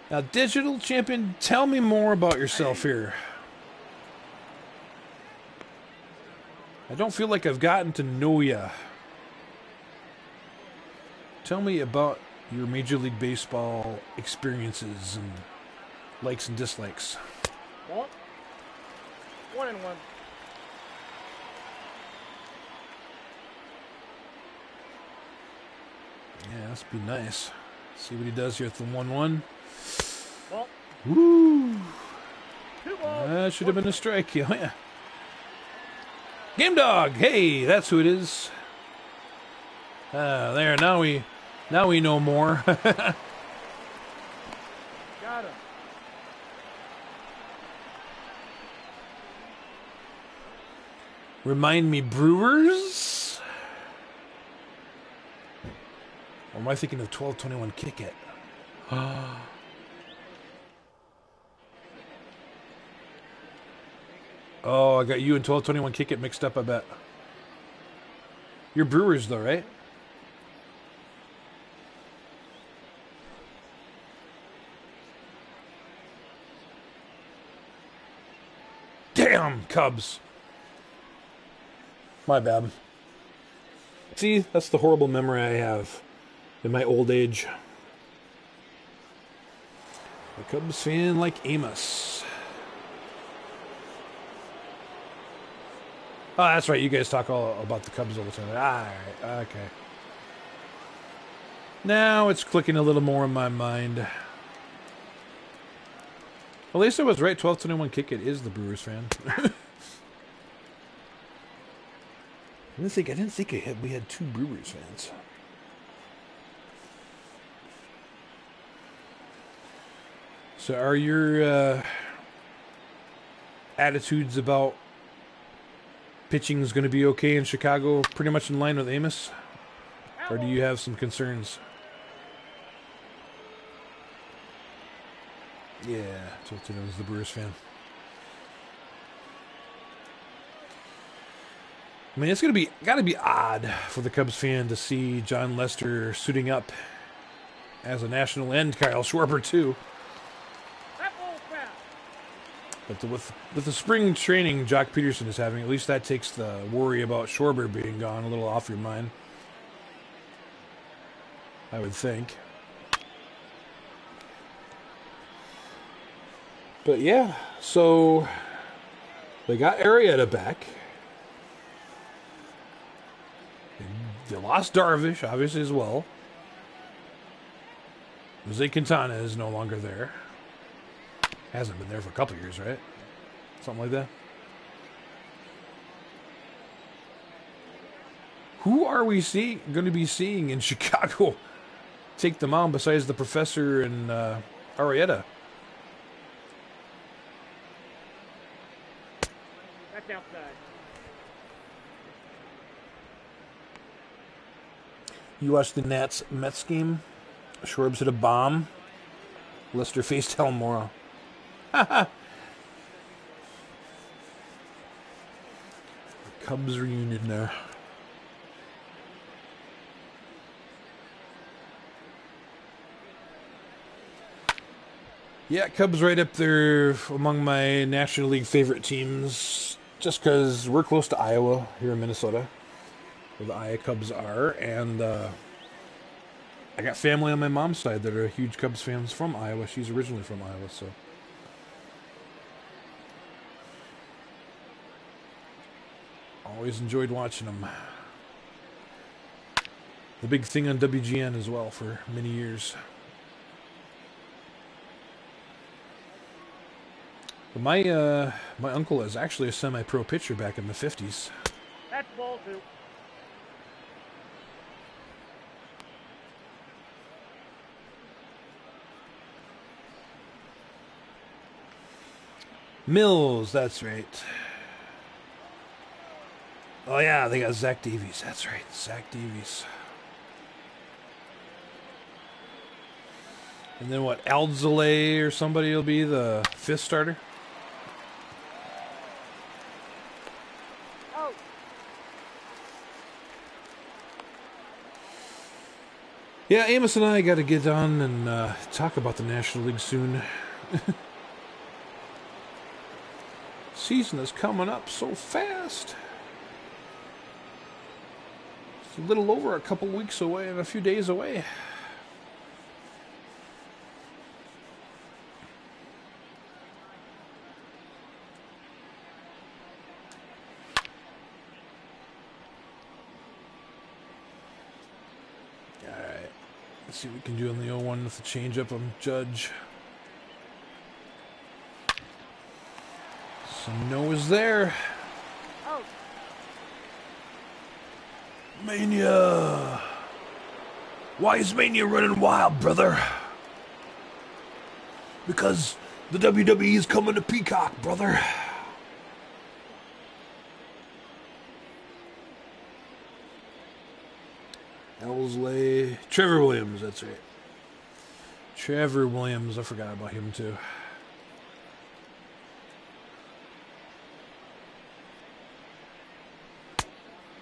Now, Digital Champion, tell me more about yourself here. I don't feel like I've gotten to know ya. Tell me about your Major League Baseball experiences and likes and dislikes. Ball. 1-1. Yeah, this would be nice. See what he does here at the 1-1. Ball. Woo! 2 balls. That should have been a strike. Oh, yeah. Game Dog! Hey, that's who it is. There, now we know more. Got him. Remind me, Brewers? Or am I thinking of 12-21 Kick It? Oh, I got you and 12-21 Kick It mixed up, I bet. You're Brewers, though, right? Damn, Cubs. My bad. See, that's the horrible memory I have in my old age. A Cubs fan like Amos. Oh, that's right. You guys talk all about the Cubs all the time. All right. Okay. Now it's clicking a little more in my mind. At least I was right. 12-21 Kick It is the Brewers fan. I didn't think we had two Brewers fans. So are your attitudes about pitching is going to be okay in Chicago pretty much in line with Amos? Or do you have some concerns? Yeah, Tilton was the Brewers fan. I mean, it's gotta be odd for the Cubs fan to see John Lester suiting up as a national end, Kyle Schwarber too. That ball's foul. But with the spring training Jock Peterson is having, at least that takes the worry about Schwarber being gone a little off your mind. I would think. But yeah, so they got Arrieta back. They lost Darvish, obviously, as well. Jose Quintana is no longer there. Hasn't been there for a couple of years, right? Something like that. Who are we going to be seeing in Chicago take the mound besides the professor and Arrieta? That's outside. You watched the Nats-Mets game? Schwarbs hit a bomb. Lester faced Almora. Cubs reunion there. Yeah, Cubs right up there among my National League favorite teams, just because we're close to Iowa here in Minnesota, where the Iowa Cubs are, and I got family on my mom's side that are huge Cubs fans from Iowa. She's originally from Iowa, so. Always enjoyed watching them. The big thing on WGN as well for many years. But my uncle is actually a semi-pro pitcher back in the 50s. That's ball 2. Mills, that's right. Oh yeah, they got Zach Davies. That's right, Zach Davies. And then what, Aldzalay or somebody will be the 5th starter? Out. Yeah, Amos and I got to get on and talk about the National League soon. Season is coming up so fast. It's a little over a couple weeks away and a few days away. Alright. Let's see what we can do on the 0-1 with the changeup on Judge. Some nose there. Out. Mania! Why is Mania running wild, brother? Because the WWE is coming to Peacock, brother. Elsley. Trevor Williams, that's right. Trevor Williams, I forgot about him too.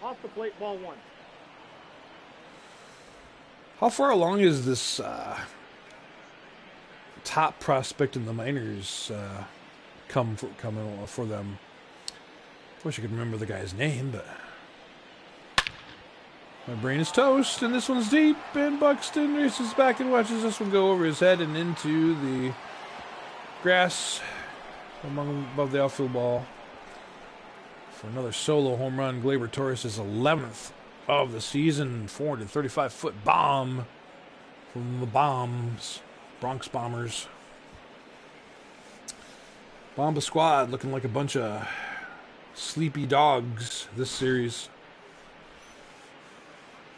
Off the plate, ball 1. How far along is this top prospect in the minors coming for them? Wish I could remember the guy's name, but my brain is toast, and this one's deep, and Buxton races back and watches this one go over his head and into the grass above the outfield ball for another solo home run. Gleyber Torres' 11th of the season, 435-foot bomb from the Bronx Bombers. Bomba Squad looking like a bunch of sleepy dogs this series.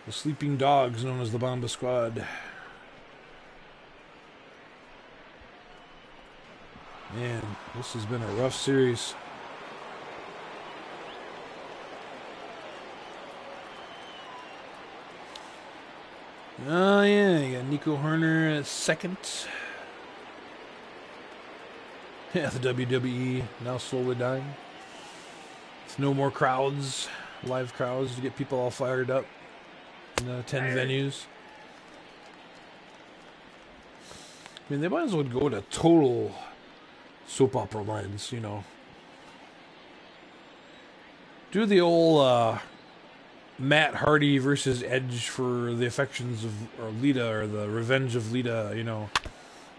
The sleeping dogs known as the Bomba Squad. Man, this has been a rough series. Oh yeah, you got Nico Herner at 2nd. Yeah, the WWE now slowly dying. With no more crowds, live crowds to get people all fired up in 10 venues. I mean, they might as well go to total soap opera lines, you know. Do the old Matt Hardy versus Edge for the affections of or Lita, or the revenge of Lita, you know,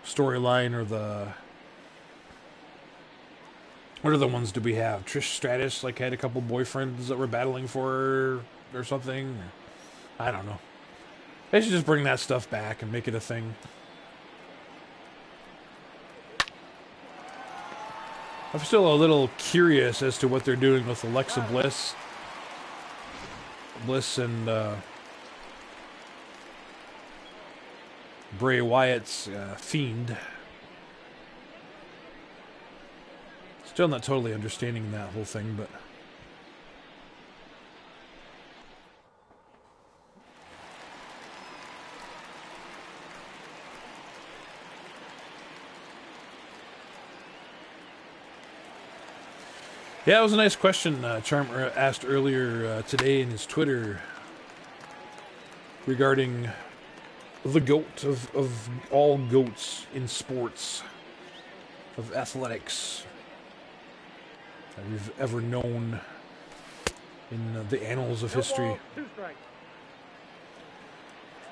storyline, or the... What other ones do we have? Trish Stratus, like, had a couple boyfriends that were battling for her or something. I don't know. They should just bring that stuff back and make it a thing. I'm still a little curious as to what they're doing with Alexa Bliss. And Bray Wyatt's Fiend. Still not totally understanding that whole thing, but... Yeah, it was a nice question Charmer asked earlier today in his Twitter regarding the GOAT of all GOATs in sports, of athletics, that we've ever known in the annals of history. 2 strikes.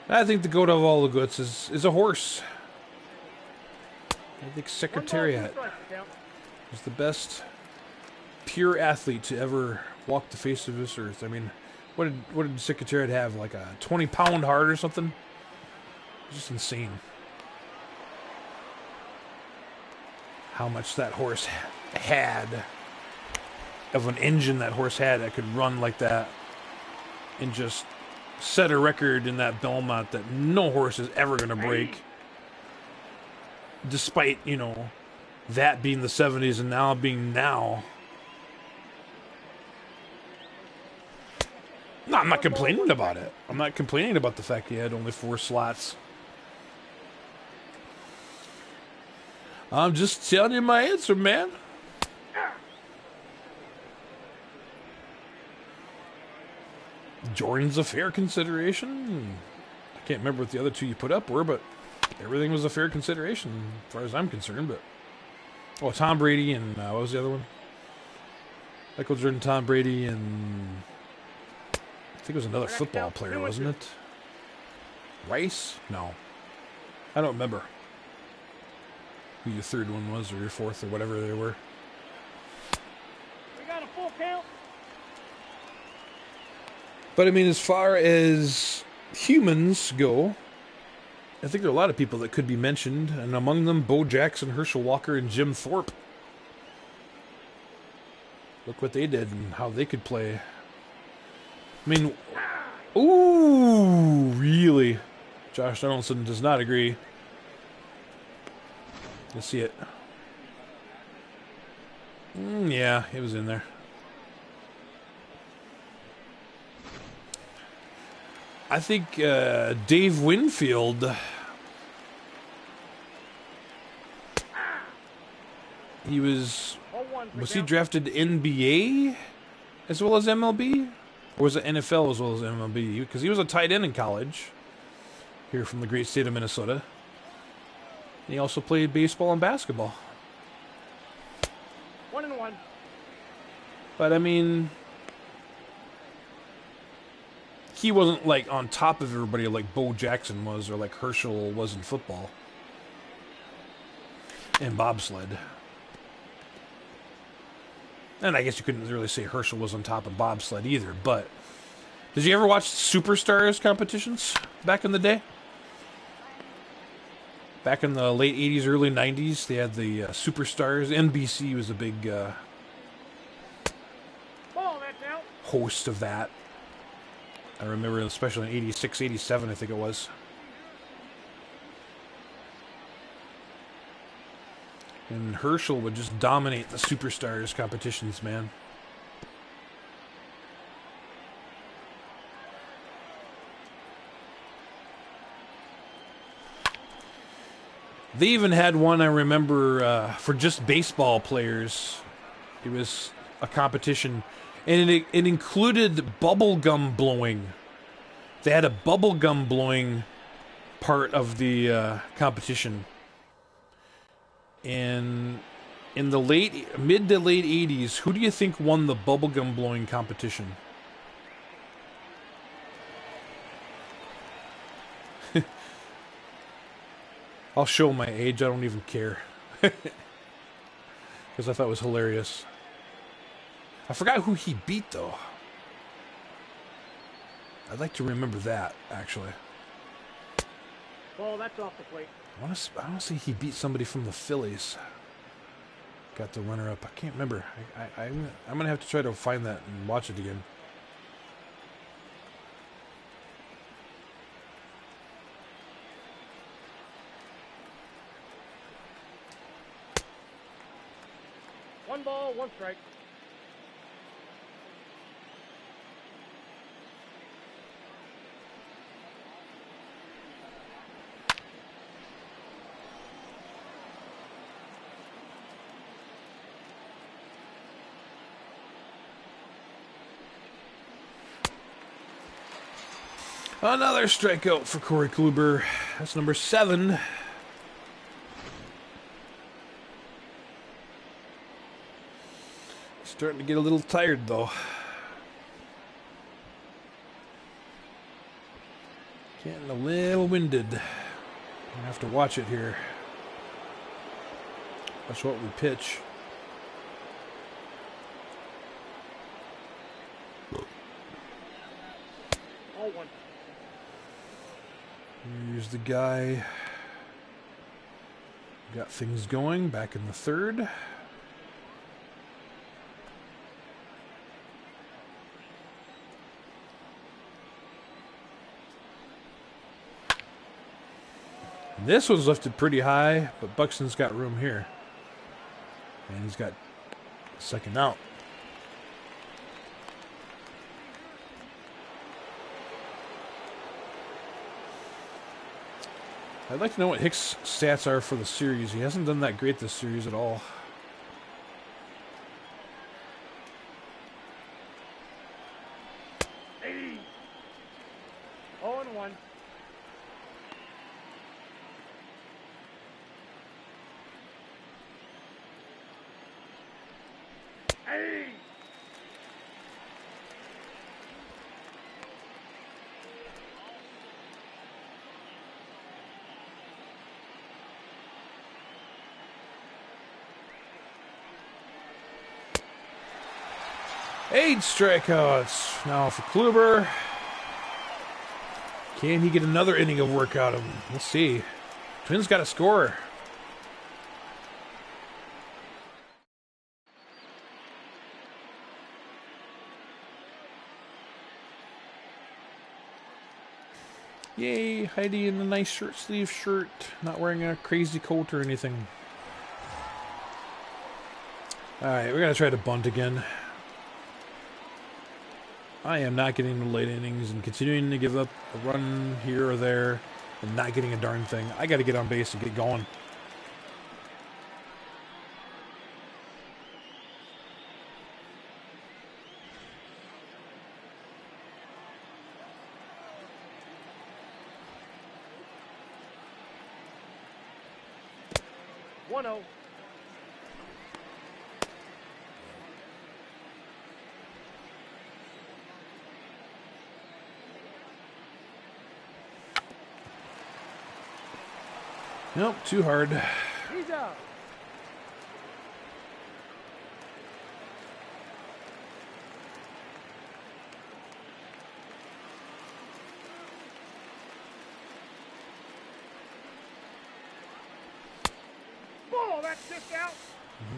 I think the GOAT of all the GOATs is a horse. I think Secretariat 1 ball, 2 strikes, count. is the best pure athlete to ever walk the face of this earth. I mean, what did Secretariat have? Like a 20-pound heart or something? Just insane. How much that horse had, of an engine that horse had that could run like that and just set a record in that Belmont that no horse is ever going to break. Despite, you know, that being the 70s and now being now. No, I'm not complaining about it. I'm not complaining about the fact he had only 4 slots. I'm just telling you my answer, man. Jordan's a fair consideration. I can't remember what the other two you put up were, but everything was a fair consideration as far as I'm concerned. But Tom Brady and what was the other one? Michael Jordan, Tom Brady, and I think it was another football player, wasn't it? Rice? No, I don't remember who your third one was, or your fourth, or whatever they were. We got a full count. But I mean, as far as humans go, I think there are a lot of people that could be mentioned, and among them, Bo Jackson, Herschel Walker, and Jim Thorpe. Look what they did and how they could play. I mean, ooh, really? Josh Donaldson does not agree. You see it. Yeah, it was in there. I think Dave Winfield, he was he drafted NBA as well as MLB? Or was it NFL as well as MLB? Because he was a tight end in college here from the great state of Minnesota. And he also played baseball and basketball. 1-1. But I mean, he wasn't like on top of everybody like Bo Jackson was or like Herschel was in football and bobsled. And I guess you couldn't really say Herschel was on top of bobsled either, but did you ever watch Superstars competitions back in the day? Back in the late 80s, early 90s, they had the Superstars. NBC was a big host of that. I remember, especially in 86, 87, I think it was. And Herschel would just dominate the Superstars competitions, man. They even had one, I remember, for just baseball players. It was a competition, and it included bubble gum blowing. They had a bubble gum blowing part of the competition. And in the mid to late 80s, who do you think won the bubblegum blowing competition? I'll show my age, I don't even care. Because I thought it was hilarious. I forgot who he beat, though. I'd like to remember that, actually. Ball, that's off the plate. I want to say he beat somebody from the Phillies. Got the runner-up. I can't remember. I'm going to have to try to find that and watch it again. One ball, one strike. Another strikeout for Corey Kluber. That's number 7. Starting to get a little tired, though. Getting a little winded. I have to watch it here. Watch what we pitch. All one. Here's the guy. Got things going back in the 3rd. This one's lifted pretty high, but Buxton's got room here. And he's got second out. I'd like to know what Hicks' stats are for the series. He hasn't done that great this series at all. Hey. 0-1. Hey. Eight strikeouts now for Kluber. Can he get another inning of work out of him? We'll see. Twins got to score. Yay, Heidi in a nice shirt sleeve shirt, not wearing a crazy coat or anything. Alright, we're going to try to bunt again. I am not getting the late innings and continuing to give up a run here or there and not getting a darn thing. I got to get on base and get going. One-oh. Nope, too hard. He's out. Ball, that's just out.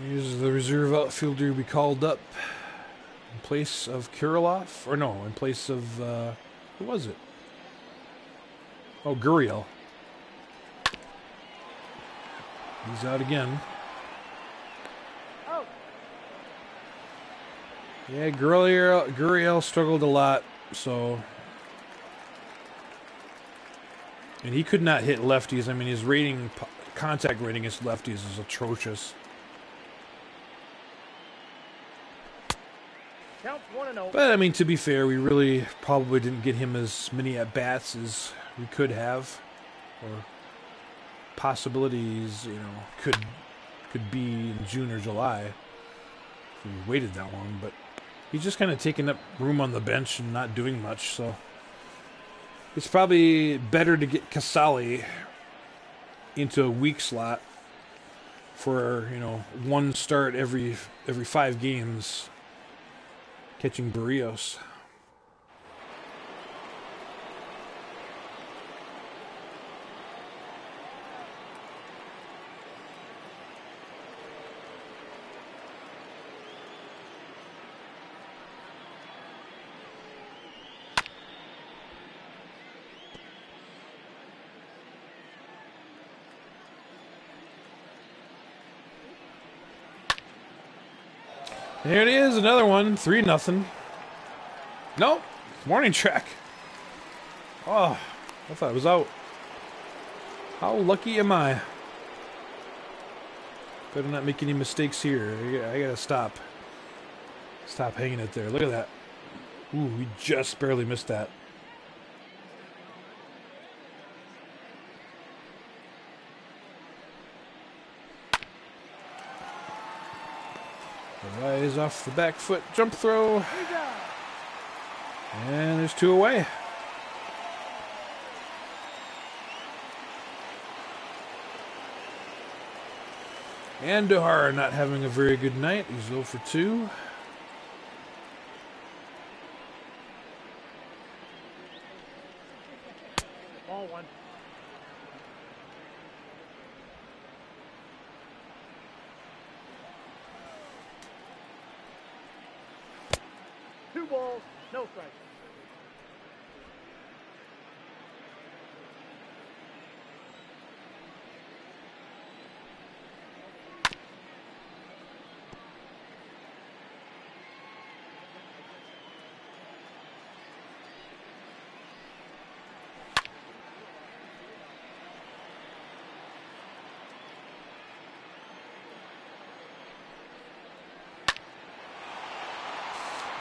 Here's the reserve outfielder to be called up in place of Kirilloff. Or no, in place of, who was it? Oh, Gurriel. He's out again. Out. Yeah, Gurriel struggled a lot, so... And he could not hit lefties. I mean, his contact rating against lefties is atrocious. Counts 1-0. But, I mean, to be fair, we really probably didn't get him as many at-bats as we could have. Or possibilities, you know, could be in June or July if we waited that long. But he's just kind of taking up room on the bench and not doing much, so... It's probably better to get Casali into a weak slot for, you know, one start every 5 games, catching Barrios. There it is, another one, 3-0. Nope, warning track. Oh, I thought it was out. How lucky am I? Better not make any mistakes here. I gotta stop. Stop hanging it there. Look at that. Ooh, we just barely missed that. Rise off the back foot, jump throw. And there's 2 away. Andujar not having a very good night. He's 0 for 2. Ball 1. Two balls, no strike.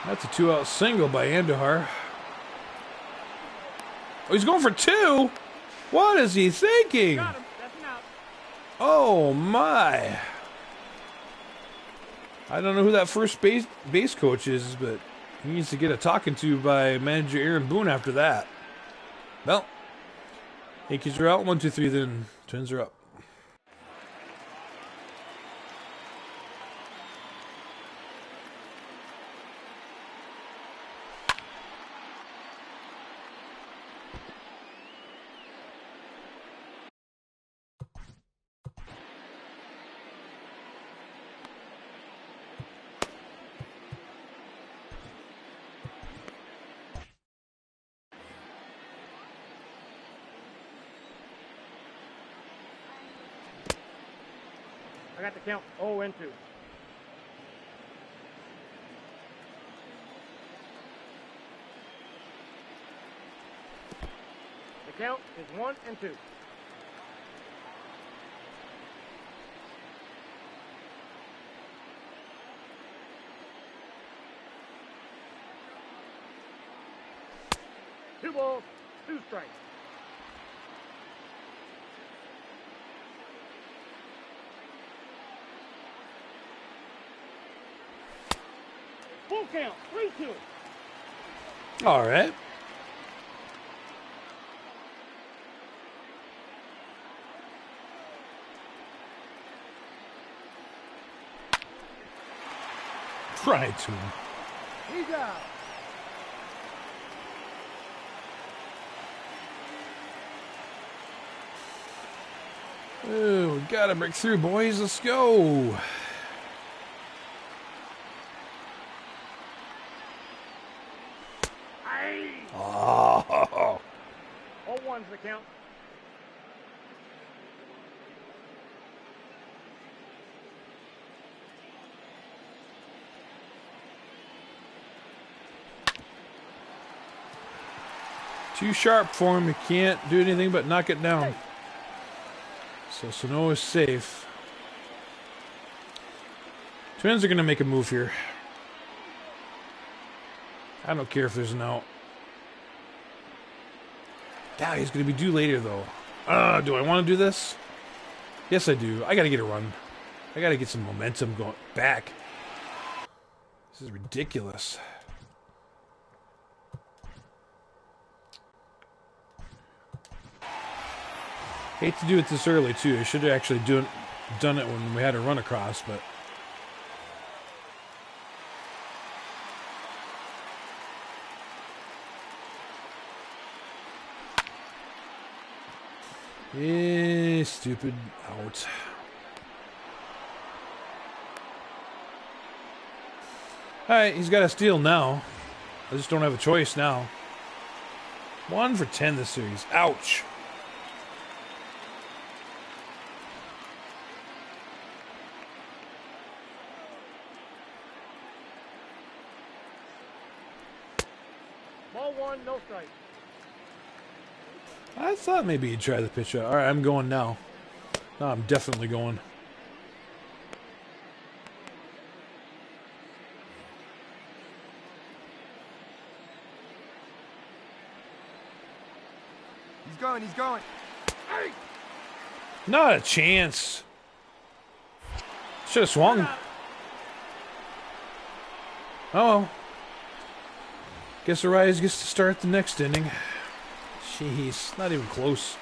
That's a 2-out single by Andujar. Oh, he's going for 2? What is he thinking? Got him. That's an out. Oh, my. I don't know who that first base coach is, but he needs to get a talking to by manager Aaron Boone after that. Well, Yankees are out. 1, 2, 3, then Twins are up. I got the count 0-2. The count is 1-2. Two balls, 2 strikes. Full count, 3-2. All right. Try to. He's out. Oh, we gotta break through, boys. Let's go. Aye. Oh. 0-1's the count. Too sharp for him. He can't do anything but knock it down. So Sano is safe. Twins are going to make a move here. I don't care if there's an out. Yeah, he's going to be due later, though. Do I want to do this? Yes, I do. I got to get a run. I got to get some momentum going back. This is ridiculous. Hate to do it this early, too. I should have actually done it when we had a run across, but... Yeah, stupid out. Alright, he's got a steal now. I just don't have a choice now. 1 for 10 this series. Ouch. Ball 1, no strike. I thought maybe he'd try the pitch out. Alright, I'm going now. No, I'm definitely going. He's going. Hey! Not a chance. Should have swung. Oh well. Guess Arias gets to start the next inning. Jeez, not even close.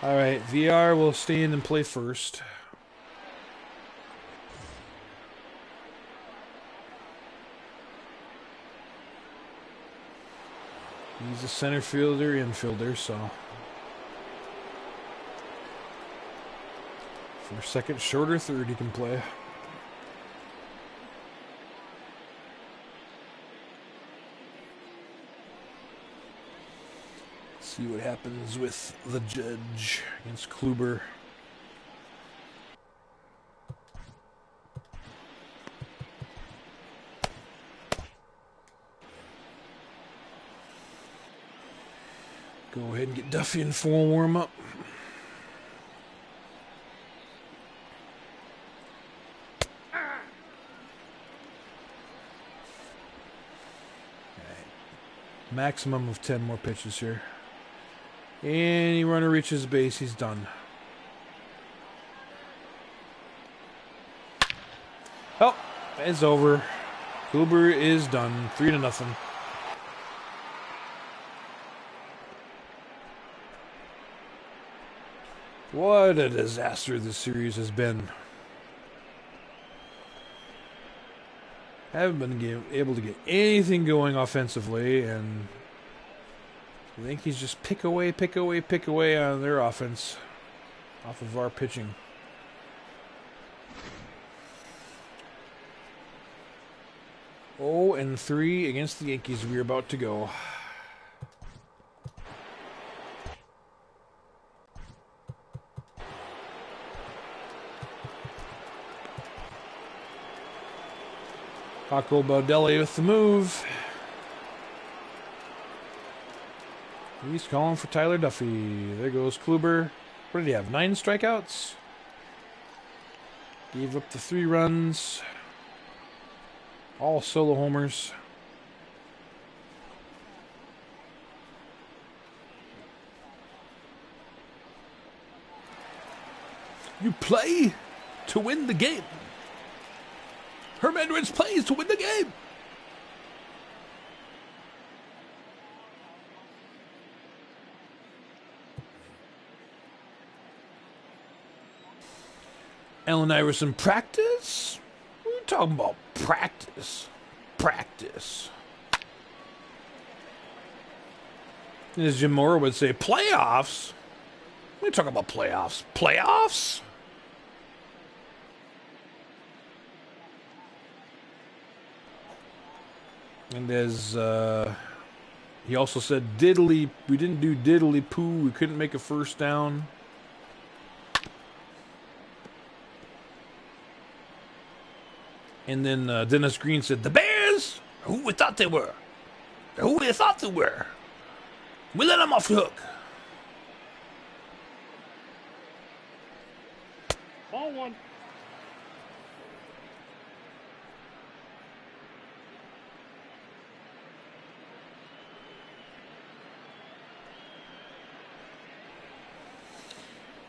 Alright, VR will stay in and play first. He's a center fielder, infielder, so... For second, short, or third, he can play. See what happens with the Judge against Kluber. Go ahead and get Duffy in full warm-up. Maximum of 10 more pitches here. Any runner reaches base, he's done. Oh, it's over. Kluber is done. 3-0. What a disaster this series has been. Haven't been able to get anything going offensively, and I think he's just pick away on their offense off of our pitching. Oh, and 3 against the Yankees. We're about to go. Paco Baldelli with the move. He's calling for Tyler Duffy. There goes Kluber. What did he have? 9 strikeouts? Gave up the 3 runs. All solo homers. You play to win the game. Herm Edwards plays to win the game. Allen Iverson practice? What are you talking about? Practice. As Jim Mora would say, playoffs? What are you talking about playoffs? Playoffs? And as he also said, we didn't do diddly poo. We couldn't make a first down. And then Dennis Green said, the Bears? Who we thought they were? Who we thought they were? We let them off the hook. Ball 1.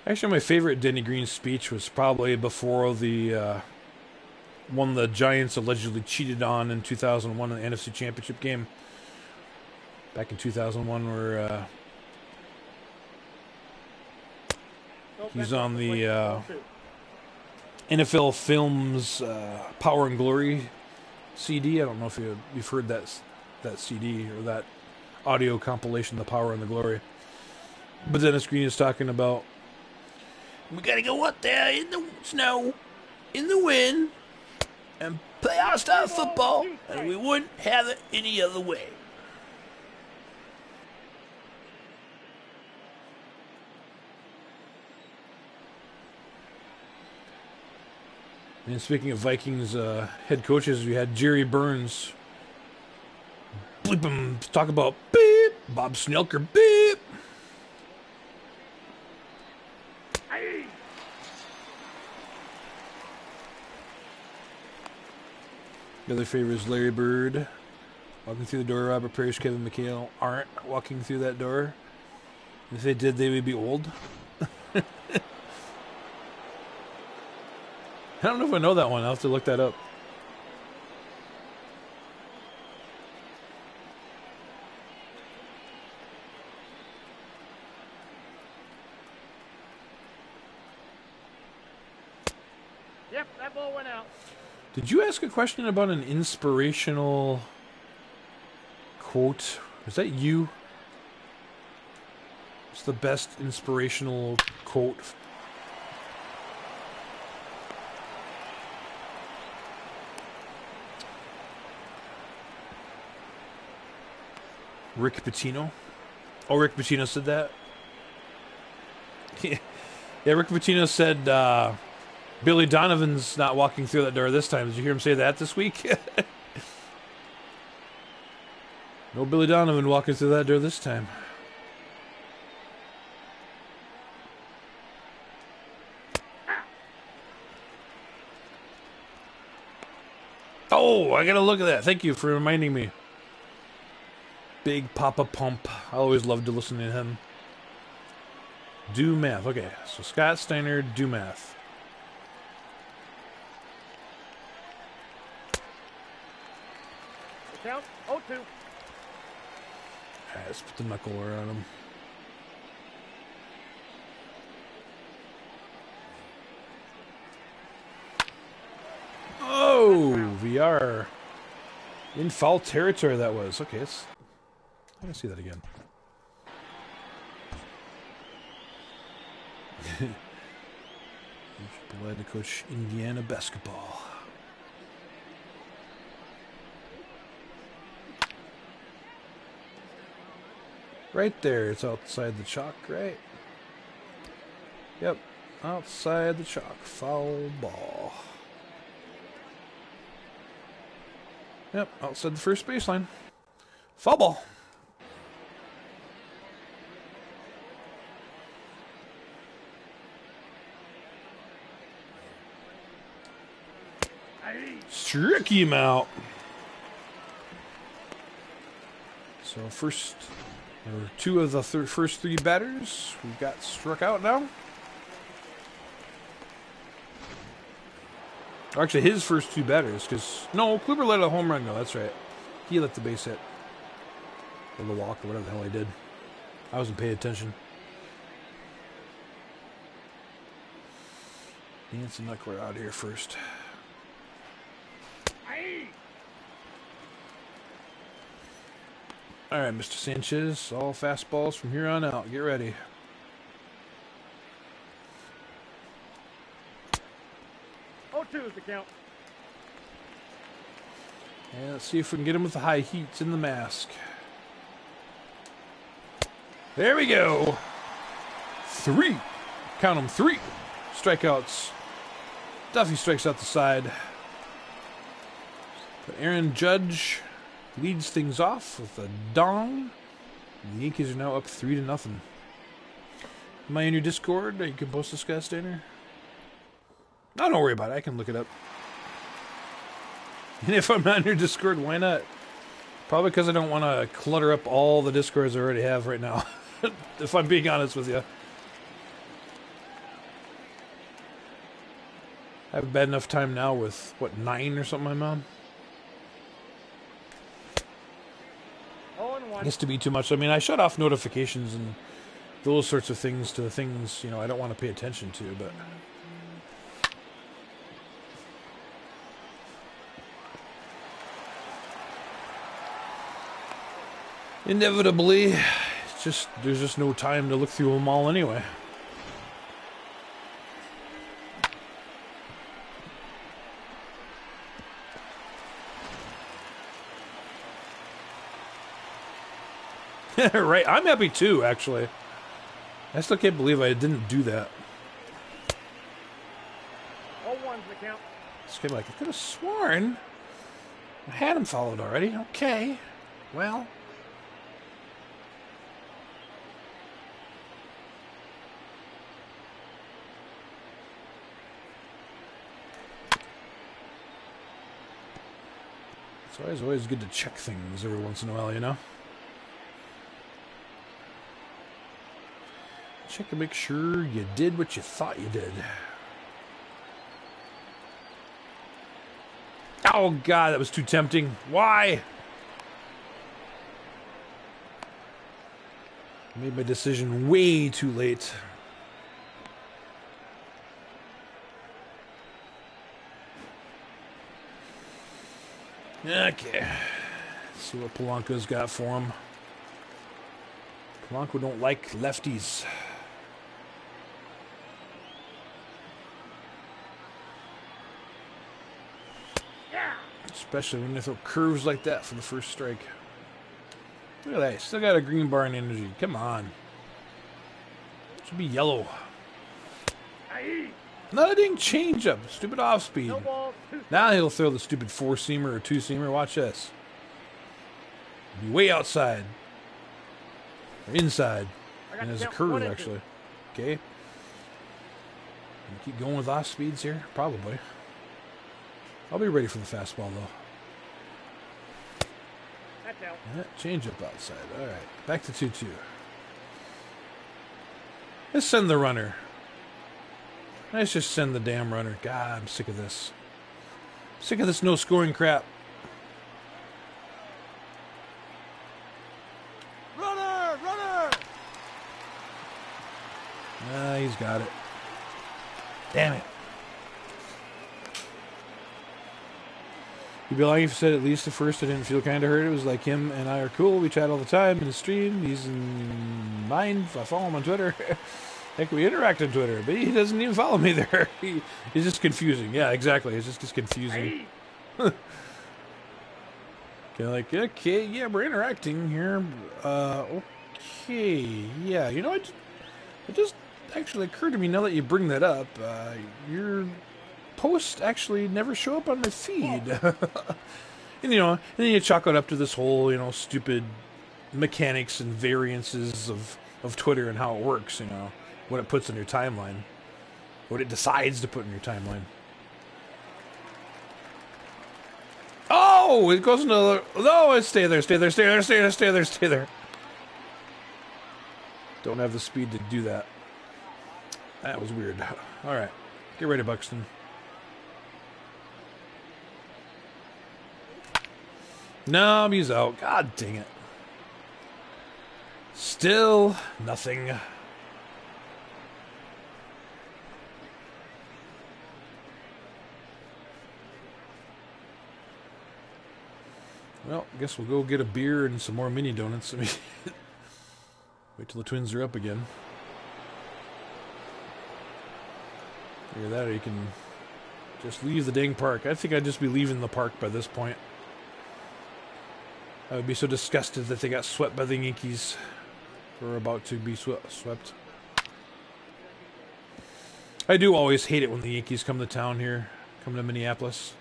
Actually, my favorite Denny Green speech was probably before the one the Giants allegedly cheated on in 2001 in the NFC Championship game. Back in 2001, where he's on the NFL Films Power and Glory CD. I don't know if you've heard that CD or that audio compilation, The Power and the Glory. But Dennis Green is talking about, we got to go up there in the snow, in the wind, and play our style of football, and we wouldn't have it any other way. And speaking of Vikings head coaches, we had Jerry Burns bleep him, talk about beep, Bob Snelker beep. The other favorite is Larry Bird walking through the door. Robert Parrish, Kevin McHale aren't walking through that door. If they did, they would be old. I don't know if I know that one. I'll have to look that up. Yep, that ball went out. Did you ask a question about an inspirational quote? Was that you? What's the best inspirational quote? Rick Pitino? Oh, Rick Pitino said that? Yeah, Rick Pitino said Billy Donovan's not walking through that door this time. Did you hear him say that this week? No Billy Donovan walking through that door this time. Oh, I gotta look at that. Thank you for reminding me. Big Papa Pump. I always loved to listen to him. Do math. Okay, so Scott Steiner, do math. The count, 0-2. Alright, let's put the knuckle on him. Oh, VR. In foul territory that was. Okay, I'm going to see that again. You should be glad to coach Indiana basketball. Right there, it's outside the chalk, right? Yep, outside the chalk. Foul ball. Yep, outside the first baseline. Foul ball. Struck him out. So two of the first three batters we got struck out now. Or actually, his first two batters, because no, Kluber let a home run go. That's right. He let the base hit, or the walk, or whatever the hell he did. I wasn't paying attention. Nancy Knuckler out here first. All right, Mr. Sanchez, all fastballs from here on out. Get ready. 0-2 is the count. And let's see if we can get him with the high heats in the mask. There we go. 3. Count them, 3 strikeouts. Duffy strikes out the side. But Aaron Judge leads things off with a dong. The Yankees are now up 3-0. Am I in your Discord? You can post this, guy, Stainer. No, don't worry about it. I can look it up. And if I'm not in your Discord, why not? Probably because I don't want to clutter up all the Discords I already have right now. If I'm being honest with you. I have bad enough time now with, what, 9 or something I'm on? It gets to be too much. I mean, I shut off notifications and those sorts of things to things, you know, I don't want to pay attention to, but... Inevitably, there's just no time to look through them all anyway. Right, I'm happy too, actually. I still can't believe I didn't do that. 0-1's the count. This kid, like, I could have sworn I had him followed already. Okay, well... It's always good to check things every once in a while, you know? Check to make sure you did what you thought you did. Oh, God, that was too tempting. Why? I made my decision way too late. Okay. Let's see what Polanco's got for him. Polanco don't like lefties. Especially when they throw curves like that for the first strike. Look at that. Still got a green bar in energy. Come on. Should be yellow. Another dang changeup. Stupid off speed. No ball, 2. Now he'll throw the stupid 4-seamer or 2-seamer. Watch this. Be way outside. Or inside. And there's a curve, actually. Okay. Keep going with off speeds here? Probably. I'll be ready for the fastball, though. That's count. Yeah, change up outside. All right, back to 2-2. Let's send the runner. Let's just send the damn runner. God, I'm sick of this. Sick of this no scoring crap. Runner! Runner! Ah, he's got it. Damn it. You'd be lying if you said at least at first I didn't feel kind of hurt. It was like him and I are cool. We chat all the time in the stream. He's in mine. I follow him on Twitter. Heck, we interact on Twitter, but he doesn't even follow me there. He's just confusing. Yeah, exactly. It's just confusing. Kind of like, okay, yeah, we're interacting here. Okay, yeah. You know, it just actually occurred to me now that you bring that up. Your posts actually never show up on my feed. And, you know, and then you chalk it up to this whole, you know, stupid mechanics and variances of Twitter and how it works, you know. What it puts in your timeline. What it decides to put in your timeline. Oh, it goes into the... No, stay there, stay there, stay there, stay there, stay there, stay there. Don't have the speed to do that. That was weird. All right. Get ready, Buxton. No, he's out. God dang it. Still nothing. Well, I guess we'll go get a beer and some more mini donuts. I mean, wait till the Twins are up again. Either that or you can just leave the dang park. I think I'd just be leaving the park by this point. I would be so disgusted that they got swept by the Yankees. Or about to be swept. I do always hate it when the Yankees come to town here. Come to Minneapolis.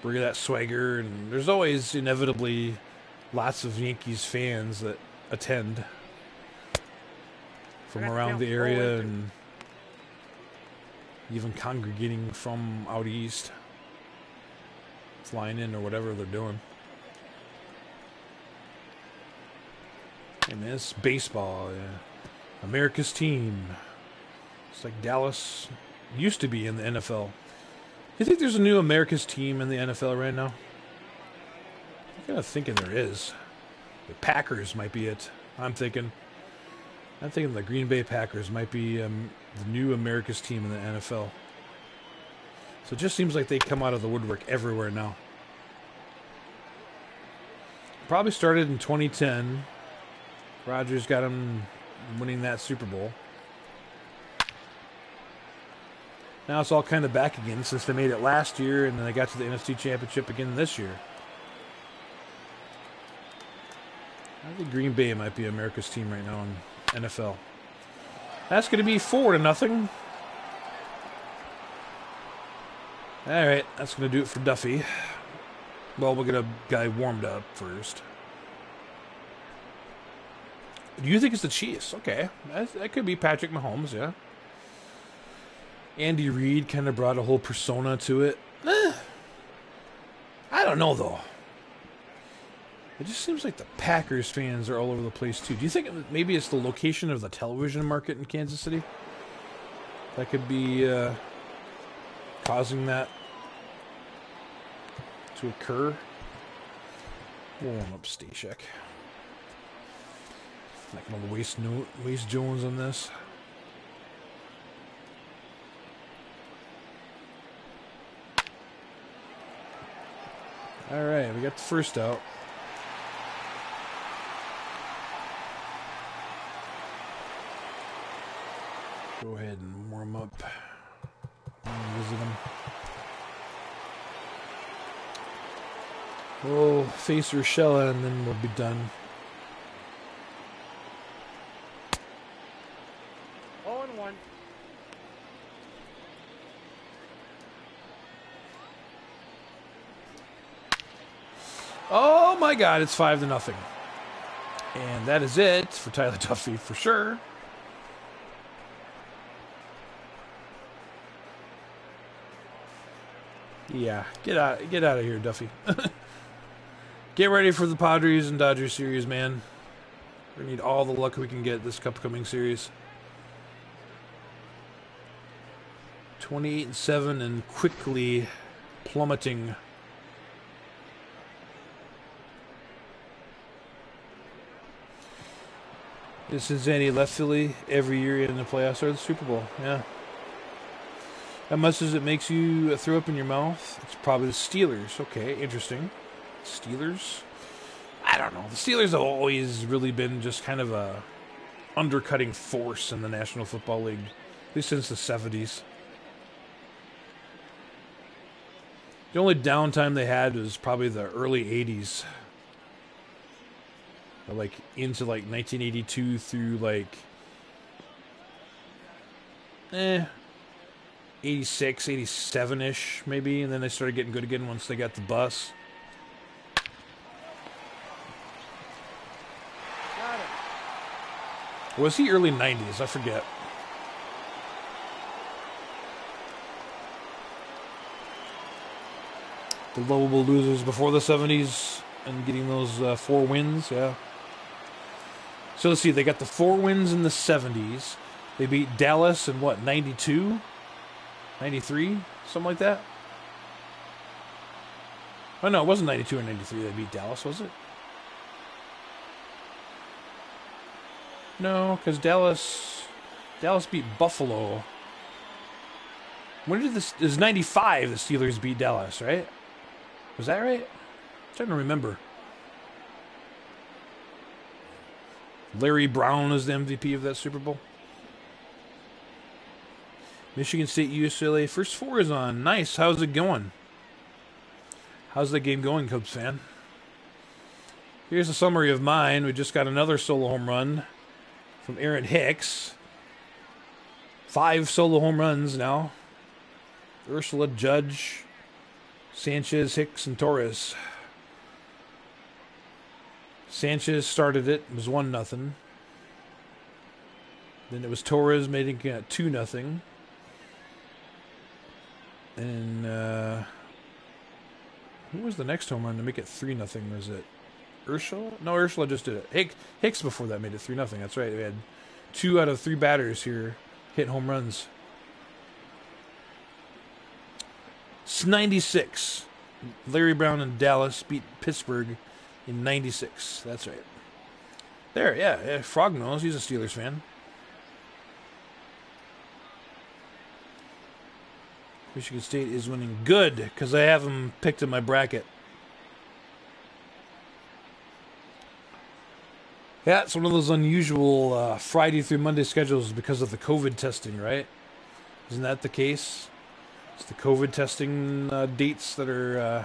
Bring that swagger, and there's always inevitably lots of Yankees fans that attend from around the area and even congregating from out east, flying in or whatever they're doing. Hey man, it's baseball, yeah. America's team. It's like Dallas used to be in the NFL. You think there's a new America's team in the NFL right now? I'm kind of thinking there is. The Packers might be it. I'm thinking the Green Bay Packers might be the new America's team in the NFL. So it just seems like they come out of the woodwork everywhere now. Probably started in 2010. Rodgers got him winning that Super Bowl. Now it's all kind of back again since they made it last year and then they got to the NFC Championship again this year. I think Green Bay might be America's team right now in NFL. That's going to be 4-0. All right, that's going to do it for Duffy. Well, we'll get a guy warmed up first. Do you think it's the Chiefs? Okay, that could be Patrick Mahomes, yeah. Andy Reid kind of brought a whole persona to it. I don't know, though. It just seems like the Packers fans are all over the place, too. Do you think maybe it's the location of the television market in Kansas City? That could be causing that to occur? We'll warm up Stashek. Not going to waste Jones on this. All right, we got the first out. Go ahead and warm up. Visit him. We'll face Urshela and then we'll be done. 0-1. Oh my God, it's 5-0. And that is it for Tyler Duffy for sure. Yeah, get out of here, Duffy. Get ready for the Padres and Dodgers series, man. We need all the luck we can get this upcoming series. 28-7 and quickly plummeting. In Cincinnati left Philly every year in the playoffs or the Super Bowl. Yeah. As much as it makes you throw up in your mouth, it's probably the Steelers. Okay, interesting. Steelers? I don't know. The Steelers have always really been just kind of a undercutting force in the National Football League, at least since the 70s. The only downtime they had was probably the early 80s. Like into like 1982 through like 86, 87-ish maybe, and then they started getting good again once they got the bus. Was he early 90s? I forget. The lovable losers before the 70s and getting those 4 wins, yeah. So let's see, they got the 4 wins in the 70s. They beat Dallas in what, 92? 93? Something like that? Oh no, it wasn't 92 or 93 they beat Dallas, was it? No, because Dallas beat Buffalo. When did this? It was 95 the Steelers beat Dallas, right? Was that right? I'm trying to remember. Larry Brown is the MVP of that Super Bowl. Michigan State, UCLA. First 4 is on. Nice. How's it going? How's the game going, Cubs fan? Here's a summary of mine. We just got another solo home run from Aaron Hicks. 5 solo home runs now. Ursula, Judge, Sanchez, Hicks, and Torres. Sanchez started it. It was 1-0. Then it was Torres making it 2-0. And who was the next home run to make it 3-0? Was it Ursula? No, Ursula just did it. Hicks before that made it 3-0. That's right. We had 2 out of 3 batters here hit home runs. It's 96. Larry Brown and Dallas beat Pittsburgh in 96. That's right. There, yeah. Frog knows. He's a Steelers fan. Michigan State is winning good because I have them picked in my bracket. Yeah, it's one of those unusual Friday through Monday schedules because of the COVID testing, right? Isn't that the case? It's the COVID testing dates that are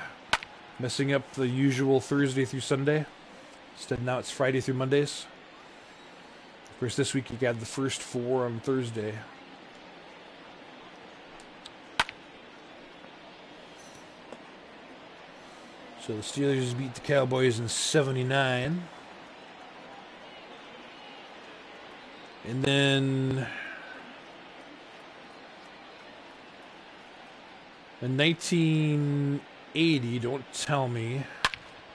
messing up the usual Thursday through Sunday. Instead, now it's Friday through Mondays. Of course, this week you got the first 4 on Thursday. So the Steelers beat the Cowboys in 79. And then in 1980, don't tell me,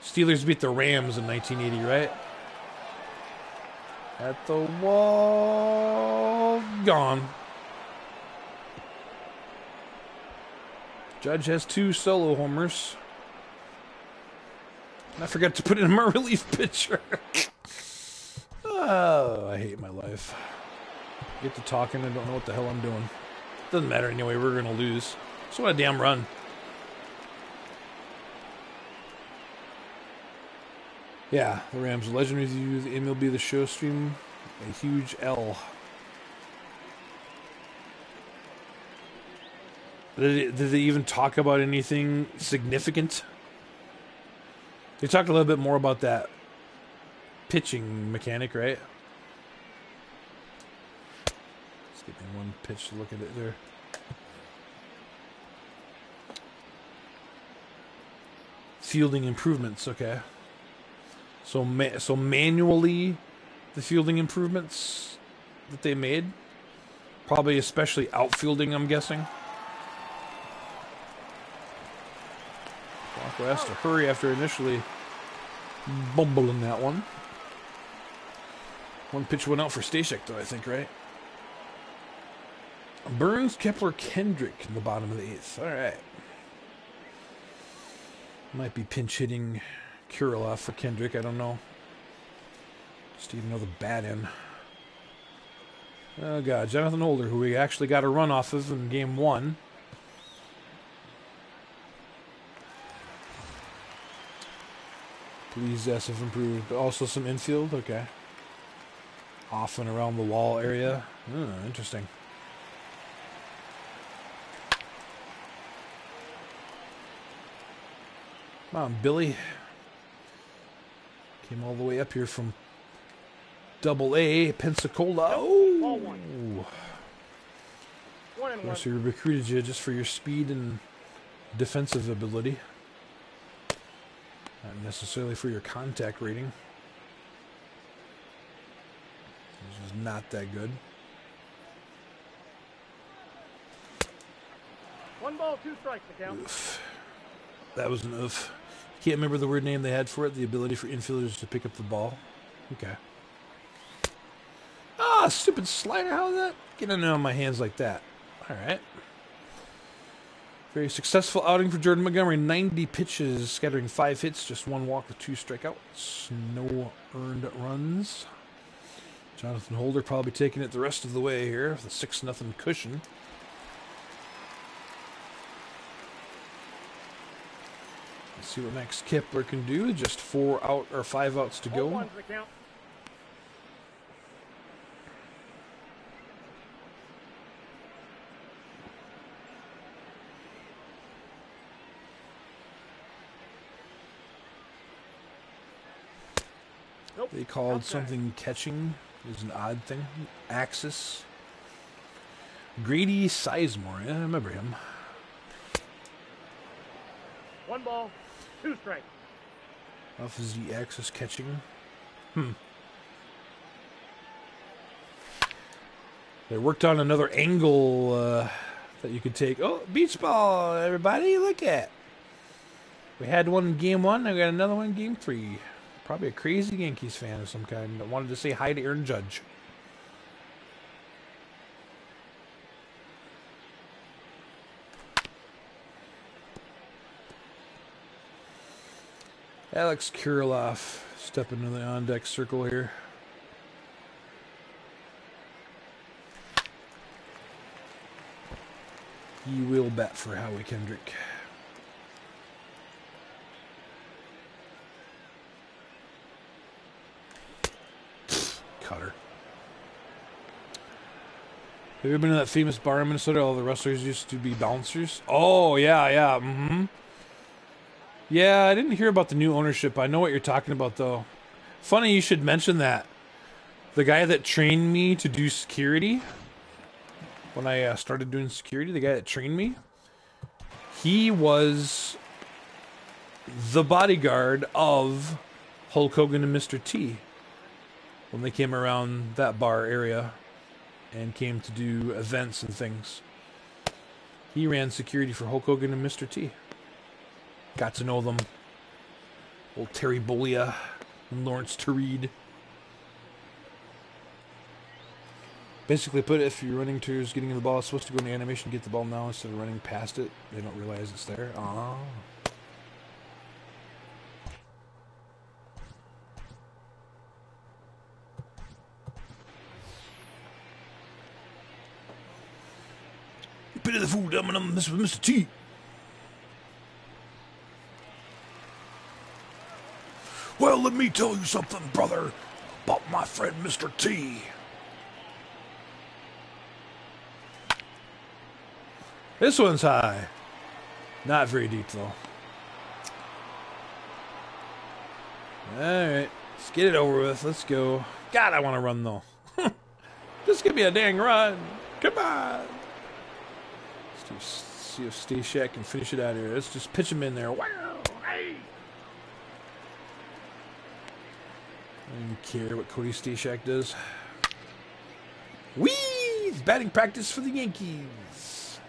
Steelers beat the Rams in 1980, right? At the wall, gone. Judge has 2 solo homers. And I forgot to put in my relief pitcher. Oh, I hate my life. Get to talking and don't know what the hell I'm doing. Doesn't matter anyway, we're going to lose. So what a damn run. Yeah, the Rams Legend Review, the MLB The Show stream, a huge L. Did they even talk about anything significant? They talked a little bit more about that pitching mechanic, right? Let's give me one pitch to look at it there. Fielding improvements, okay. So manually, the fielding improvements that they made, probably especially outfielding, I'm guessing. Bronco has to hurry after initially Bumble in that one. One pitch went out for Stashek, though, I think, right? Burns, Kepler, Kendrick in the bottom of the 8th. All right. Might be pinch hitting Kirilov for Kendrick. I don't know. Just even know the bat in. Oh, God. Jonathan Holder, who we actually got a run off of in game 1. Please, yes, have improved. Also some infield. Okay. Off and around the wall area. Interesting. Come on, Billy. Came all the way up here from Double-A, Pensacola. Ball Oh! one. 1-1. Of course, we recruited you just for your speed and defensive ability. Not necessarily for your contact rating. This is not that good. 1 ball, 2 strikes to count. Oof. That was an oof. Can't remember the word name they had for it. The ability for infielders to pick up the ball. Okay. Ah, stupid slider. How is that getting on my hands like that? All right. Very successful outing for Jordan Montgomery. 90 pitches, scattering 5 hits, just 1 walk with 2 strikeouts. No earned runs. Jonathan Holder probably taking it the rest of the way here with a 6-0 cushion. Let's see what Max Kepler can do. Just 5 outs to go. 1 to the count. Nope. They called Outside. something catching. Is an odd thing. Axis. Grady Sizemore. Yeah, I remember him. 1 ball, 2 strikes. Off is the axis catching. They worked on another angle that you could take. Oh, beach ball, everybody. Look at. We had one in game 1. I got another one in game 3. Probably a crazy Yankees fan of some kind that wanted to say hi to Aaron Judge. Alex Kirilov stepping into the on-deck circle here. He will bat for Howie Kendrick. Cutter. Have you ever been to that famous bar in Minnesota? All the wrestlers used to be bouncers. Oh, yeah. Mm-hmm. Yeah, I didn't hear about the new ownership. I know what you're talking about, though. Funny you should mention that. The guy that trained me to do security, when I started doing security, the guy that trained me, he was the bodyguard of Hulk Hogan and Mr. T when they came around that bar area and came to do events and things. He ran security for Hulk Hogan and Mr. T. Got to know them. Old Terry Bollea and Lawrence Tareed. Basically put it, if you're running towards getting the ball, it's supposed to go in the animation, get the ball now instead of running past it. They don't realize it's there. Oh. Bit of the food, Mr. T. Well, let me tell you something, brother, about my friend Mr. T. This one's high. Not very deep, though. Alright, let's get it over with. Let's go. God, I want to run, though. Just give me a dang run. Come on. Let's see if Stashek can finish it out here. Let's just pitch him in there. Wow. Hey. I don't care what Cody Stashek does. Whee! It's batting practice for the Yankees.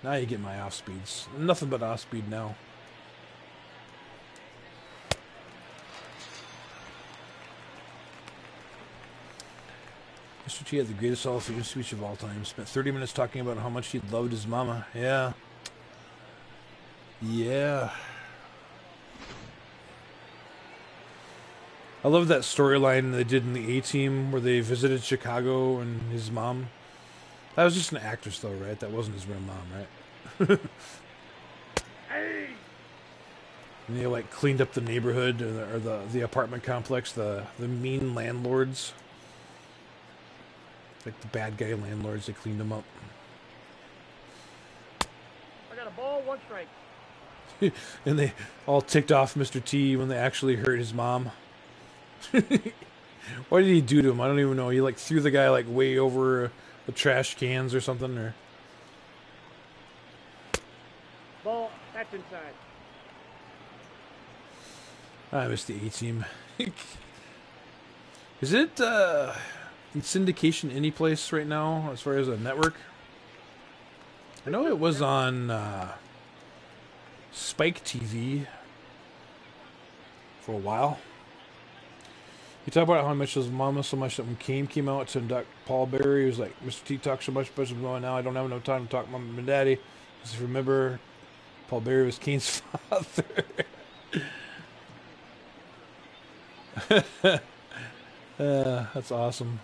Now you get my off speeds. Nothing but off speed now. Mr. T had the greatest Hall of Fame speech of all time. Spent 30 minutes talking about how much he loved his mama. Yeah. Yeah. I love that storyline they did in the A-Team where they visited Chicago and his mom. That was just an actress, though, right? That wasn't his real mom, right? Hey! And they like cleaned up the neighborhood or the apartment complex. The mean landlords, like the bad guy landlords, they cleaned them up. I got a ball, 1 strike. And they all ticked off Mr. T when they actually hurt his mom. What did he do to him? I don't even know. He like threw the guy like way over the trash cans or something, or Ball, that's inside. I missed the A-Team. Is it in syndication any place right now as far as a network? I know it was on Spike TV for a while. You talk about how I miss his mama so much that when Kane came out to induct Paul Bearer, he was like, Mr. T talks so much about him going now, I don't have enough time to talk to mom and daddy. Just remember, Paul Bearer was Kane's father. That's awesome.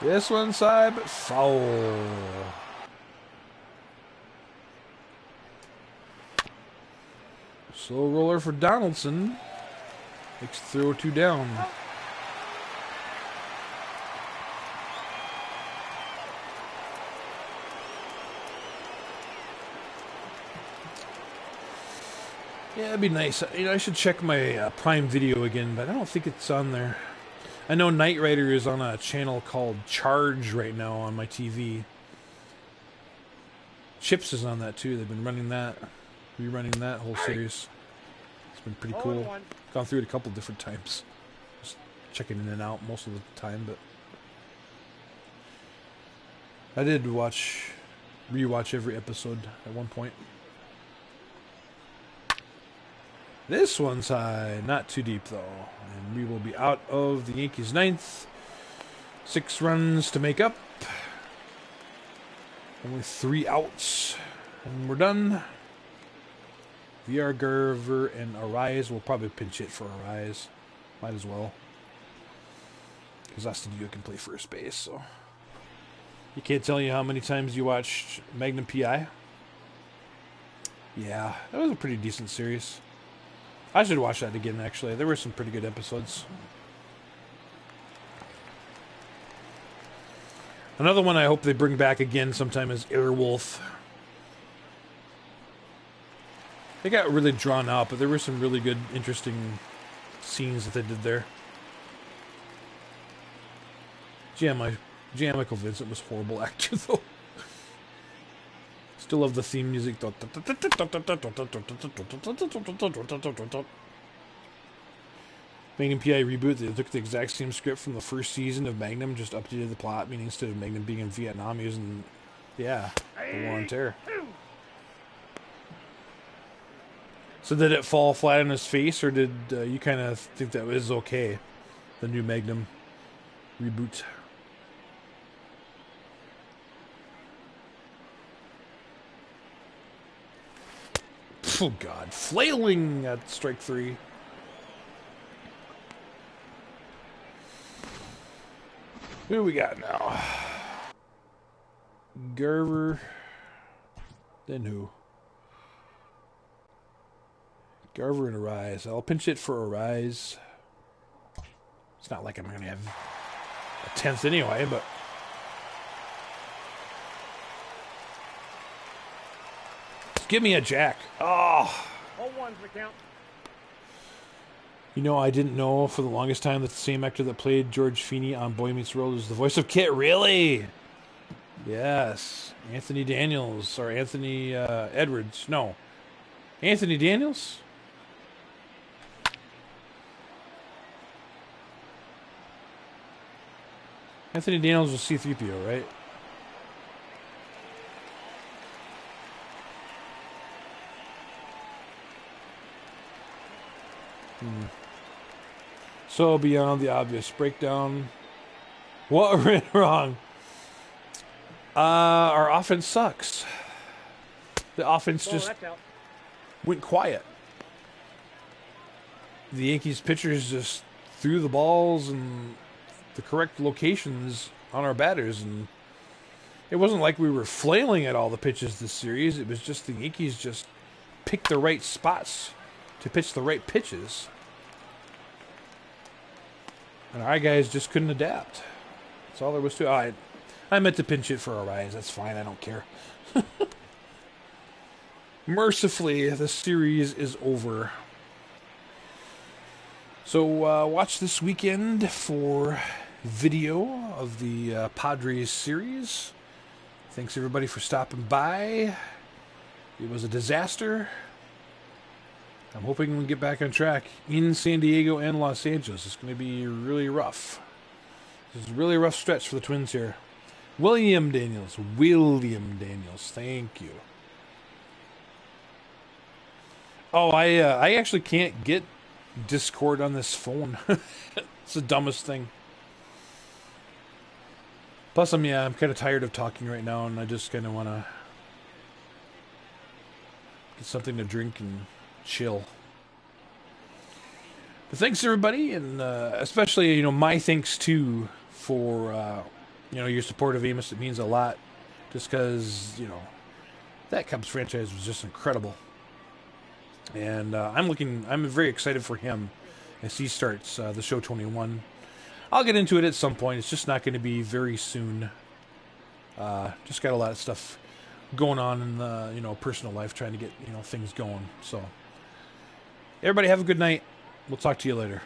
This one side, but foul. Slow roller for Donaldson. Makes throw 2 down. Yeah, it'd be nice. You know, I should check my Prime Video again, but I don't think it's on there. I know Knight Rider is on a channel called Charge right now on my TV. Chips is on that too. They've been running that, rerunning that whole series. It's been pretty cool. Gone through it a couple different times. Just checking in and out most of the time, but I did rewatch every episode at one point. This one's high, not too deep though. And we will be out of the Yankees' 9th. 6 runs to make up. Only 3 outs. And we're done. VR, Gerver, and Arise will probably pinch hit for Arise. Might as well. Because Astudillo can play first base, so. You can't tell you how many times you watched Magnum PI. Yeah, that was a pretty decent series. I should watch that again, actually. There were some pretty good episodes. Another one I hope they bring back again sometime is Airwolf. They got really drawn out, but there were some really good, interesting scenes that they did there. Jan Michael Vincent was horrible actor, though. Still love the theme music. Magnum PI reboot. They took the exact same script from the first season of Magnum, just updated the plot, meaning instead of Magnum being in Vietnam, using, the War on Terror. So did it fall flat on his face, or did you kind of think that was okay? The new Magnum reboot. Oh, God. Flailing at strike 3. Who do we got now? Gerver. Then who? Garver and Arise. I'll pinch it for Arise. It's not like I'm going to have a 10th anyway, but... Give me a jack. Oh. 0-1's the count. You know, I didn't know for the longest time that the same actor that played George Feeney on Boy Meets World is the voice of Kit. Really? Yes. Anthony Daniels. Or Anthony Edwards. No. Anthony Daniels? Anthony Daniels was C-3PO, right? So beyond the obvious breakdown, what went wrong? Our offense sucks. The offense Ball, just that's out. went quiet. The Yankees pitchers just threw the balls in the correct locations on our batters, and it wasn't like we were flailing at all the pitches this series. It was just the Yankees just picked the right spots to pitch the right pitches. And our guys just couldn't adapt. That's all there was to it. I meant to pinch it for a rise. That's fine. I don't care. Mercifully, the series is over. So watch this weekend for video of the Padres series. Thanks everybody for stopping by. It was a disaster. I'm hoping we get back on track in San Diego and Los Angeles. It's going to be really rough. This is a really rough stretch for the Twins here. William Daniels. Thank you. Oh, I actually can't get Discord on this phone. It's the dumbest thing. Plus, I'm kind of tired of talking right now, and I just kind of want to get something to drink and chill. But thanks everybody, and especially my thanks too for your support of Amos. It means a lot, just because that Cubs franchise was just incredible, and I'm very excited for him as he starts the show 21. I'll get into it at some point. It's just not going to be very soon. Just got a lot of stuff going on in the personal life, trying to get things going. So everybody have a good night. We'll talk to you later.